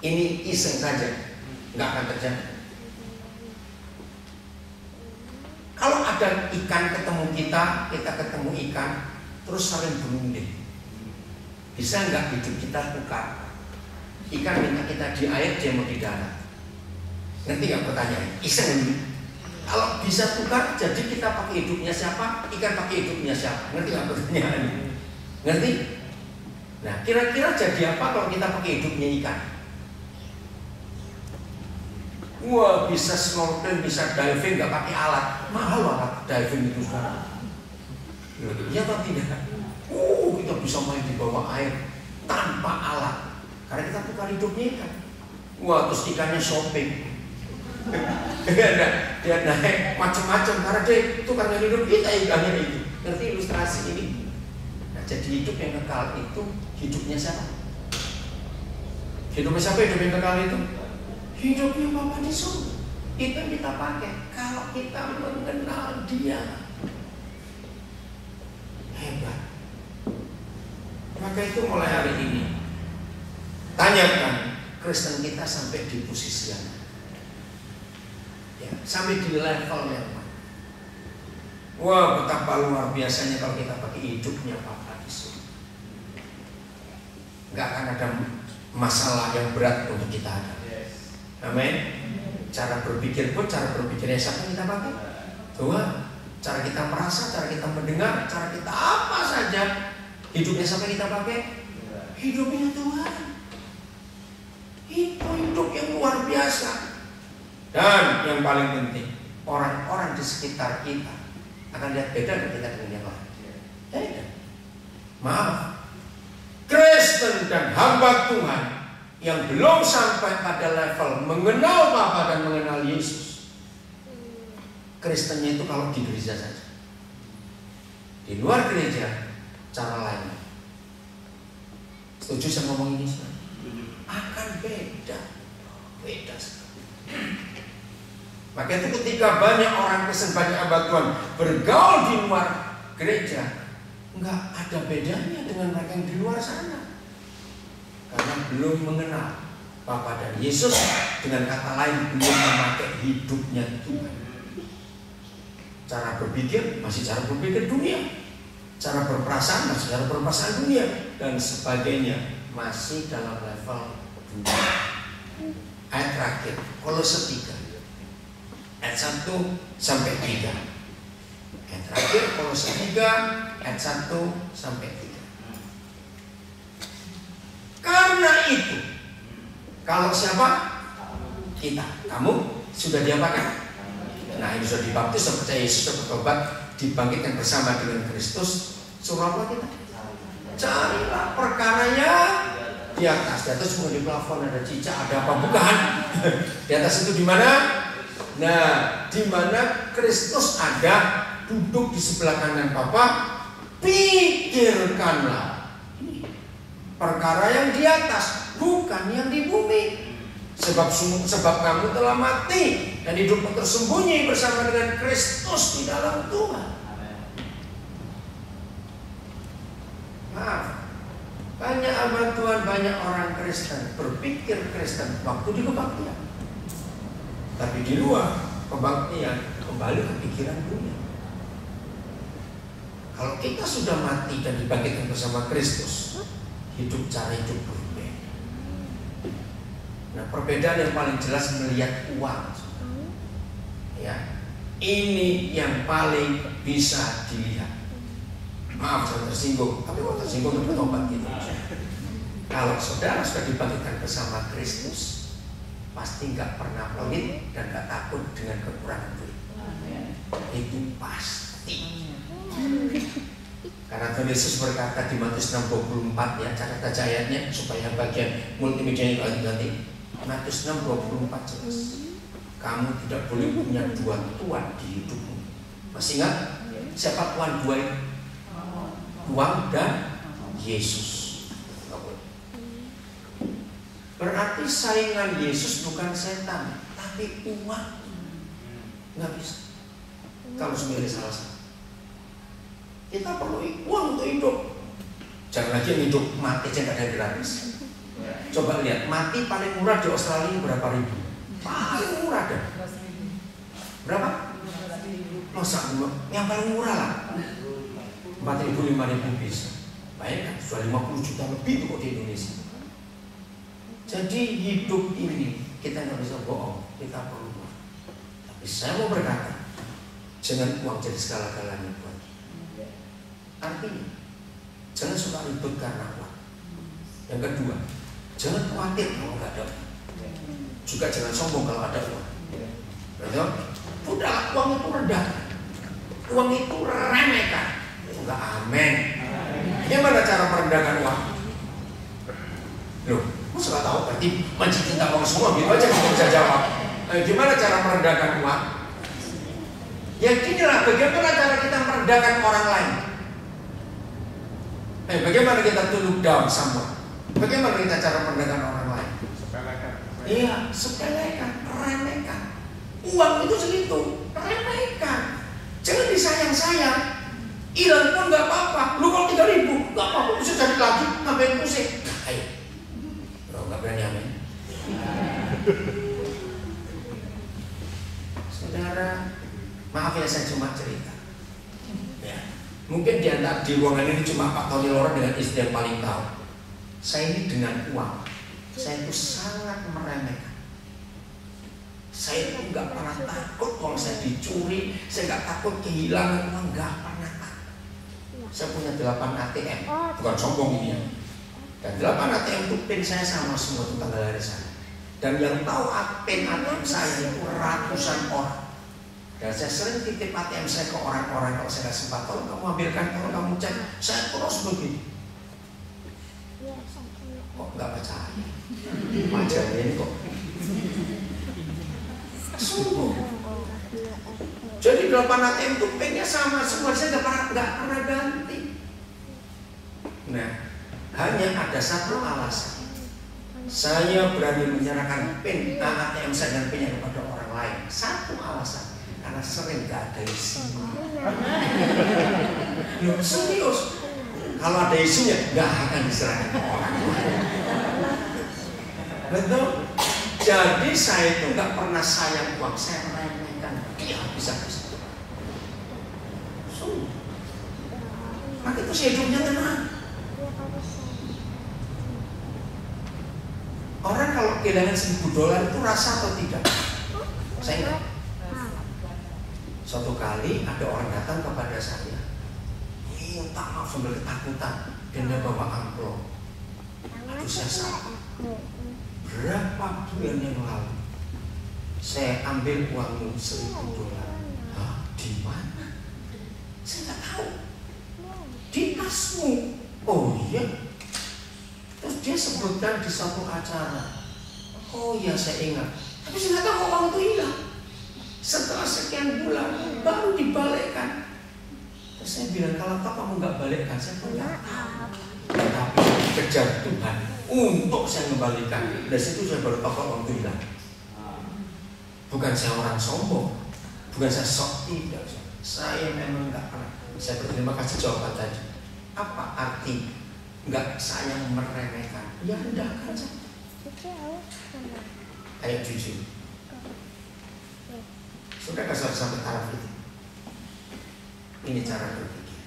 ini iseng saja, nggak akan terjadi. Kalau ada ikan ketemu kita ketemu ikan, terus saling berunding, bisa nggak hidup kita tukar? Ikan minta kita di air, dia mau di darat. Ngerti nggak pertanyaan? Iseng ini. Kalau bisa tukar, jadi kita pakai hidupnya siapa? Ikan pakai hidupnya siapa? Ngerti nggak pertanyaan? Ngerti? Nah, kira-kira jadi apa kalau kita pakai hidupnya ikan? Wah, bisa snorkeling, bisa diving, nggak pakai alat. Mahal alat diving itu sekarang. Iya atau tidak? Kita bisa main di bawah air tanpa alat, karena kita tukar hidupnya ikan. Wah, terus ikannya shopping. Dia naik macam-macam karena dia tukar hidup kita ikannya itu. Ngerti ilustrasi ini? Nah, jadi hidup yang kekal itu hidupnya siapa? Hidupnya siapa hidup yang kekal itu? Hidupnya Bapa di surga. Itu yang kita pakai kalau kita mengenal Dia. Hebat. Maka itu mulai hari ini, tanyakan Kristen kita sampai di posisi yang ya, sampai di level yang mana? Wah, betapa luar biasanya kalau kita pakai hidupnya Bapa di surga. Gak akan ada masalah yang berat untuk kita hadapi. Amin. Cara berpikir pun cara berpikirnya siapa yang kita pakai? Tuhan. Cara kita merasa, cara kita mendengar, cara kita apa saja, hidupnya siapa yang kita pakai? Hidupnya Tuhan. Itu hidup yang luar biasa. Dan yang paling penting, orang-orang di sekitar kita akan lihat beda dengan kita dengan yang lain. Beda. Maaf, Kristen dan hamba Tuhan yang belum sampai pada level mengenal Bapa dan mengenal Yesus, Kristennya itu kalau di gereja saja. Di luar gereja cara lain. Setuju saya ngomong ini? Akan beda. Beda sekali. Maka itu ketika banyak orang Kristen, banyak hamba Tuhan bergaul di luar gereja, nggak ada bedanya dengan mereka yang di luar sana. Karena belum mengenal Bapa dan Yesus, dengan kata lain belum memakai hidupnya Tuhan. Cara berpikir masih cara berpikir dunia, cara berperasaan masih cara berperasaan dunia, dan sebagainya masih dalam level dunia. Ayat terakhir, Kolose 3 ayat 1 sampai 3. Ayat terakhir Kolose 3 ayat 1 sampai 3. Karena itu, kalau siapa? Kita. Kamu sudah diapakan? Nah, ini sudah dibaptis, sudah percaya Yesus, sudah bertobat, dibangkitkan bersama dengan Kristus. Suruh apa kita? Carilah perkaranya di atas. Di atas bukan di plafon ada cicak, ada apa bukan? Di atas itu di mana? Nah, di mana Kristus ada, duduk di sebelah kanan Bapa. Pikirkanlah perkara yang di atas, bukan yang di bumi. Sebab kamu telah mati dan hidupmu tersembunyi bersama dengan Kristus di dalam Tuhan. Maaf, banyak hamba Tuhan, banyak orang Kristen berpikir Kristen waktu di kebaktian, tapi di luar kebaktian kembali ke pikiran dunia. Kalau kita sudah mati dan dibangkitkan bersama Kristus, hidup cara hidup berbeda. Nah, perbedaan yang paling jelas melihat uang. Ya, ini yang paling bisa dilihat. Maaf saya tersinggung, tapi kalau tersinggung itu bertobat gitu. Kalau saudara sudah dibangkitkan bersama Kristus, pasti nggak pernah pelit dan nggak takut dengan kekurangan duit. Itu pasti. Karena Tuhan Yesus berkata di Matius 6:24, ya, catat aja ayatnya supaya bagian multimedia itu nanti. Matius 6:24 jelas. Kamu tidak boleh punya dua tuan di hidupmu. Masih ingat siapa tuan dua itu? Uang dan Yesus. Berarti saingan Yesus bukan setan, tapi uang. Nggak bisa. Kalau sendiri salah satu. Kita perlu uang untuk hidup. Jangan lagi yang hidup mati aja nggak ada yang gratis. Coba lihat, mati paling murah di Australia berapa ribu? Paling murah dah. Berapa? Masa yang paling murah lah 4.000, 5.000 bisa. Bayangkan, sudah 50 juta lebih kok di Indonesia. Jadi hidup ini kita nggak bisa bohong, kita perlu uang. Tapi saya mau berkata, jangan uang jadi segala-galanya buat. Artinya, jangan suka ribut karena uang. Yang kedua, jangan khawatir kalau nggak ada uang. Juga jangan sombong kalau ada uang. Betul? Udah, uang itu rendah. Uang itu remehkan. Enggak, amin. Gimana cara merendahkan uang? Loh, masa nggak tahu? Berarti mencinta uang semua gitu aja nggak bisa jawab. Gimana cara merendahkan uang? Ya inilah bagaimana cara kita merendahkan orang lain. Bagaimana kita to look down someone? Bagaimana kita cara merendahkan orang lain?
Sepelekan.
Iya, sepelekan, remehkan. Uang itu segitu, remehkan. Jangan disayang-sayang. Hilang pun nggak apa-apa. Lu kalau 3.000 nggak apa-apa, bisa cari lagi. Ngapain pusing? Nah, ayo. Bro, nggak berani amin. Saudara, maaf ya saya cuma cerita. Ya, mungkin di ruangan ini cuma Pak Tony Lora dengan istri yang paling tahu. Saya ini dengan uang, saya itu sangat meremehkan. Saya itu nggak pernah takut kalau saya dicuri, saya nggak takut kehilangan uang, nggak pernah takut. Saya punya 8 ATM, bukan sombong ini ya. Dan 8 ATM itu PIN saya sama semua tentang tanggal lahir saya. Dan yang tahu PIN ATM saya itu ratusan orang. Dan saya sering titip ATM saya ke orang-orang kalau saya kasih sempat, tolong kamu ambilkan, tolong kamu cek, saya terus begini. Kok nggak percaya? Wajahnya ini kok. Sungguh. Jadi 8 ATM itu PIN-nya sama semua, saya nggak pernah ganti. Nah, hanya ada satu alasan. Saya berani menyerahkan PIN ATM saya dan PIN-nya kepada orang lain. Satu alasan, karena sering nggak ada isinya. Loh, serius. Kalau ada isinya, nggak akan diserahkan ke orang lain. Betul? Jadi saya itu nggak pernah sayang uang, saya remehkan dia bisa-bisa. Maka itu saya hidupnya tenang. Orang kalau kehilangan $1.000 itu rasa atau tidak? Saya ingat. Suatu kali ada orang datang kepada saya, minta maaf sambil ketakutan, dan dia bawa amplop. Aduh, saya salah. Berapa bulan yang lalu saya ambil uangmu $1.000. Hah? Di mana? Saya nggak tahu. Di tasmu. Oh iya. Terus dia sebutkan di suatu acara. Oh iya, saya ingat. Tapi saya nggak tahu uang itu hilang. Setelah sekian bulan baru dibalikkan. Terus saya bilang, kalau kamu nggak balikkan, saya pun nggak tahu. Tapi kejar Tuhan untuk saya kembalikan. Dari situ saya baru tahu uang itu hilang. Bukan saya orang sombong, bukan saya sok, tidak. Saya memang nggak pernah. Saya berterima kasih jawaban tadi. Apa arti nggak sayang meremehkan? Ya rendahkan saja. Ayo jujur. Sudah kasih sampai taraf itu. Ini cara berpikir.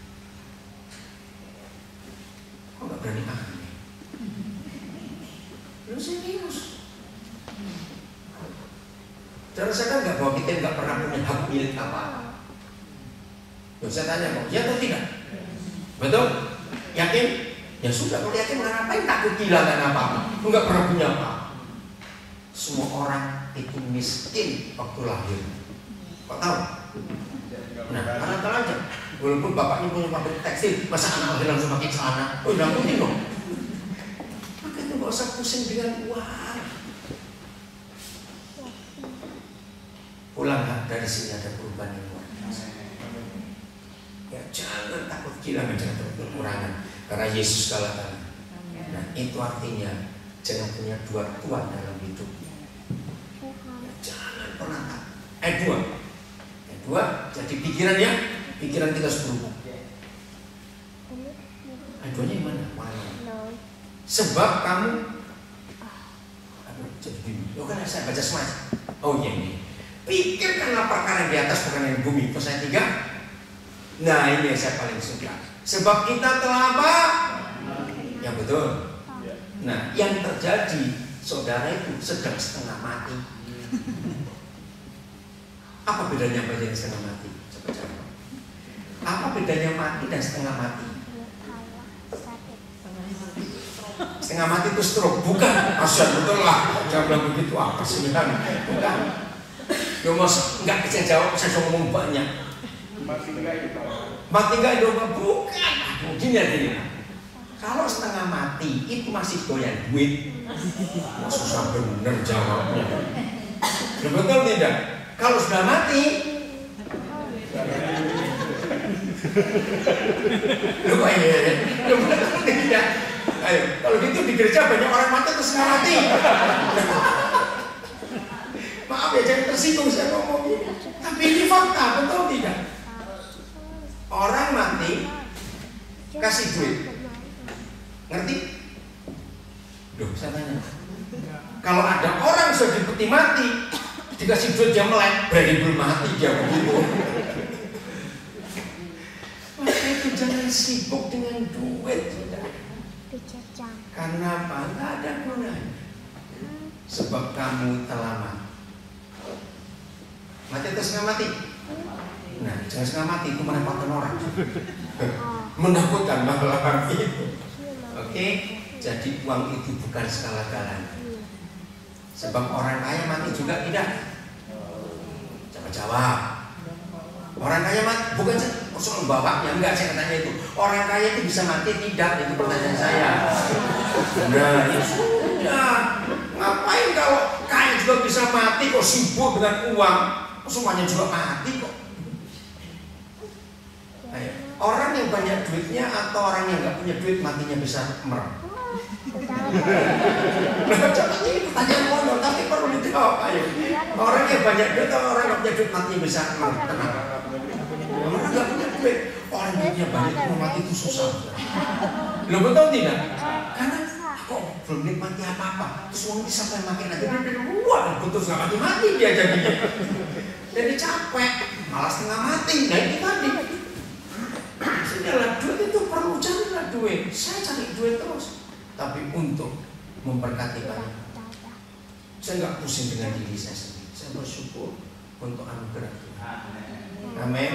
Kok nggak berani makan? Lu serius? Cara saya kan nggak bahwa kita nggak pernah punya hak milik apa-apa. Saya tanya kok, ya atau tidak? Betul? Yakin? Ya sudah, kalau yakin ngapain takut kehilangan apa-apa? Enggak pernah punya apa. Semua orang itu miskin waktu lahir. Kok tahu? Nah, karena tahu aja. Walaupun bapaknya punya pabrik tekstil, masa anak lahir langsung pakai celana? Oh, udah mungkin dong. Maka itu nggak usah pusing dengan uang. Pulang dari sini ada perubahan yang luar biasa. Ya, jangan takut kehilangan, jangan takut kekurangan, karena Yesus kalah. Nah, itu artinya jangan punya dua tuan dalam hidup. Ya, jangan pernah takut. Dua, jadi pikiran kita harus berubah. Duanya yang mana? Sebab kamu, jadi bingung. Lo kan saya baca semua. Oh iya ini. Pikirkanlah perkara yang di atas, bukan yang di bumi. Terus saya 3. Nah ini yang saya paling suka. Sebab kita telah apa? Yang betul. Nah yang terjadi, saudara itu sedang setengah mati. Apa bedanya bagian setengah mati? Coba jawab. Apa bedanya mati dan setengah mati? Setengah mati itu stroke, bukan? Asal betul lah. Jangan bilang begitu, apa sih? Bukan. Yo mas, enggak bisa jawab, saya ngomong banyak.
Mati enggak itu?
Mati enggak itu bukan. Mungkin ya gini. Kalau setengah mati itu masih doyan duit. Wah, susah bener jawabnya. Betul tidak? Kalau sudah mati, lupa ya. Betul tidak? Ayo, kalau gitu di gereja banyak orang mati terus nggak mati. Maaf ya, jangan tersinggung saya ngomong ini. Tapi ini fakta, betul tidak? Orang mati kasih duit, ngerti? Duh, saya tanya. Kalau ada orang sudah dipeti mati, dikasih duit dia melek, berarti belum mati dia begitu. Maka itu jangan sibuk dengan duit, karena apa? Nggak ada gunanya. Sebab kamu telah mati. Mati atau setengah mati? Nah, jangan setengah mati, itu merepotkan orang. Menakutkan malah itu. Oke, jadi uang itu bukan segala-galanya. Sebab orang kaya mati juga tidak. Coba jawab. Orang kaya mati bukan soal bapaknya, enggak, saya tanya itu. Orang kaya itu bisa mati tidak? Itu pertanyaan saya. Nah, ya sudah. Ngapain kalau kaya juga bisa mati kok sibuk dengan uang? Semuanya juga mati kok. Ayo. Orang yang banyak duitnya atau orang yang nggak punya duit matinya bisa merem? Ini pertanyaan bodoh tapi perlu dijawab. Ayo. Orang yang banyak duit atau orang yang punya duit matinya bisa merem? Tenang. Orang nggak punya duit, orang duitnya banyak mau mati itu susah. Lo betul tidak? Karena kok belum nikmati apa-apa, terus uang sampai makin aja. Wah, putus nggak mati-mati dia jadinya. Jadi capek, malah setengah mati. Nah itu tadi. Sudahlah, duit itu perlu, carilah duit. Saya cari duit terus, tapi untuk memberkati banyak. Saya nggak pusing dengan diri saya sendiri. Saya bersyukur untuk anugerah Tuhan. Amin.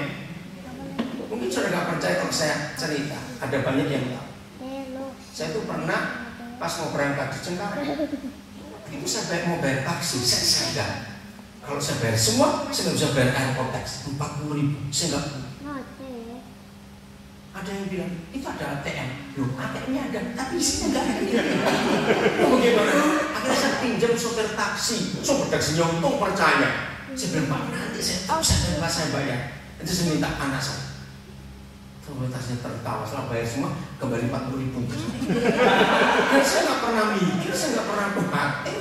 Mungkin saudara nggak percaya kalau saya cerita. Ada banyak yang tahu. Saya tuh pernah pas mau berangkat di Cengkareng, itu saya mau bayar taksi, saya sadar kalau saya bayar semua, saya nggak bisa bayar airport tax 40.000, saya nggak. Ada yang bilang itu ada ATM, loh ATM-nya ada, tapi isinya nggak ada. Bagaimana? Akhirnya saya pinjam sopir taksinya untung percaya. Saya bilang Pak, nanti saya bayar. Itu saya minta anak saya. Komunitasnya tertawa, setelah bayar semua kembali 40.000. Dan saya nggak pernah mikir, saya nggak pernah berhati.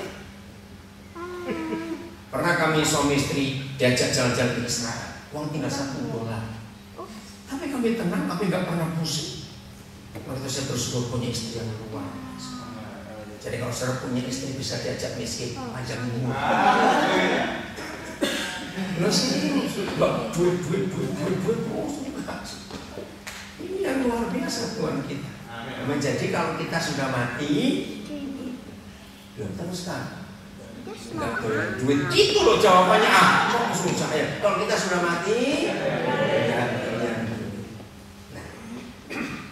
Pernah kami suami istri diajak jalan-jalan ke Israel, uang tinggal $1. Tapi kami tenang, kami nggak pernah pusing. Waktu itu saya bersyukur punya istri yang luar. Jadi kalau saya punya istri bisa diajak miskin, panjang umur. Terus duit terus. Ini yang luar biasa Tuhan kita. Menjadi kalau kita sudah mati, teruskan. Enggak boleh duit itu loh jawabannya. Kok susah ya? Kalau kita sudah mati, nah,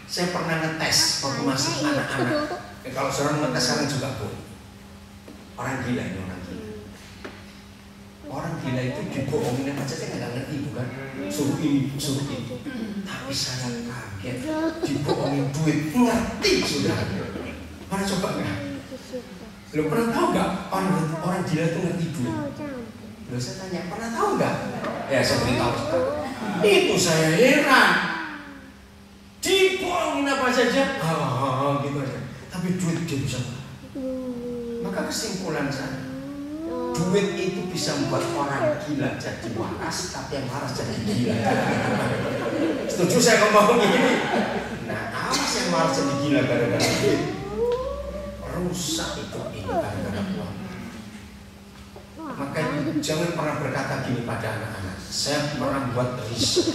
saya pernah ngetes waktu masih anak-anak. Kalau seorang ngetes sekarang juga boleh. Orang gila ini orang gila. Orang gila itu dibohongin aja saya nggak ngerti bukan? Suruh ini. Tapi saya kaget dibohongin duit ngerti sudah. Pernah coba nggak? Lo pernah tahu nggak orang gila itu ngerti duit? Lo saya tanya pernah tahu nggak? Ya saya beritahu sekarang. Itu saya heran. Dibohongin apa saja? Gitu aja. Tapi duit dia bisa. Maka kesimpulan saya, duit itu bisa membuat orang gila jadi waras, tapi yang waras jadi gila. Setuju saya ngomong begini? Nah, awas yang waras jadi gila gara-gara duit. Rusak itu ini gara-gara uang. Maka jangan pernah berkata gini pada anak-anak. Saya pernah buat riset.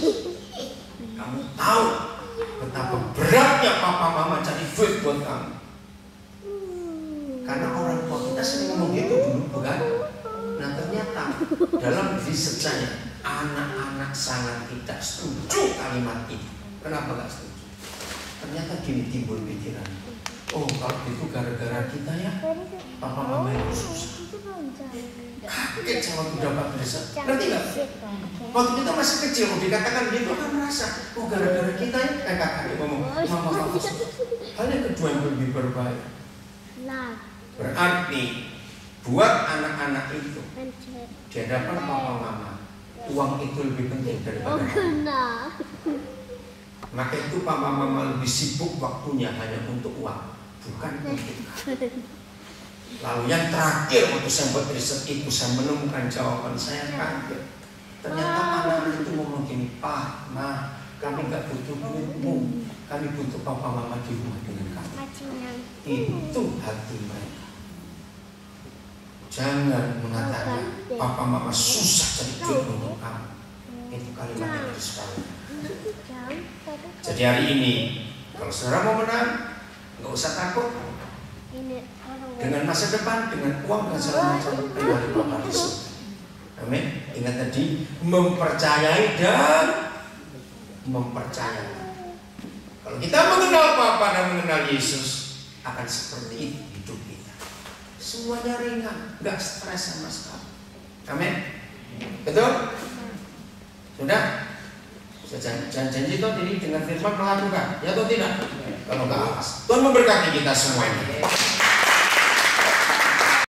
Kamu tahu betapa beratnya papa mama cari duit buat kamu. Karena orang tua kita sering ngomong gitu dulu, bukan? Nah ternyata dalam riset saya anak-anak sangat tidak setuju kalimat itu. Kenapa gak setuju? Ternyata gini timbul pikiran. Oh kalau itu gara-gara kita ya papa mama itu susah. Kaget saya waktu dapat riset. Ngerti gak? Waktu kita masih kecil, kalau dikatakan gitu kan merasa oh gara-gara kita ya kakak ngomong mama papa susah. Hal yang kedua yang lebih berbahaya. Berarti buat anak-anak itu di hadapan papa mama uang itu lebih penting daripada maka itu papa mama lebih sibuk waktunya hanya untuk uang, bukan untuk. Lalu yang terakhir waktu saya buat riset itu saya menemukan jawaban saya kaget. Ternyata anak-anak itu ngomong gini, Pak, Ma, kami gak butuh duitmu, kami butuh papa mama di rumah dengan kami. Itu hati mereka. Jangan mengatakan papa mama susah cari duit untuk kamu. Itu kalimat yang harus sekali. Jadi hari ini kalau saudara mau menang, nggak usah takut. Dengan masa depan, dengan uang dan segala macam, ayo mari Bapak di surga. Amin. Ingat tadi, mempercayai dan mempercayakan. Kalau kita mengenal Bapa dan mengenal Yesus, akan seperti itu hidup kita. Semuanya ringan, nggak stres sama sekali. Amin. Betul? Sudah? Janji toh ini dengan firman melakukan, ya atau tidak? Kalau nggak awas, Tuhan memberkati kita semuanya.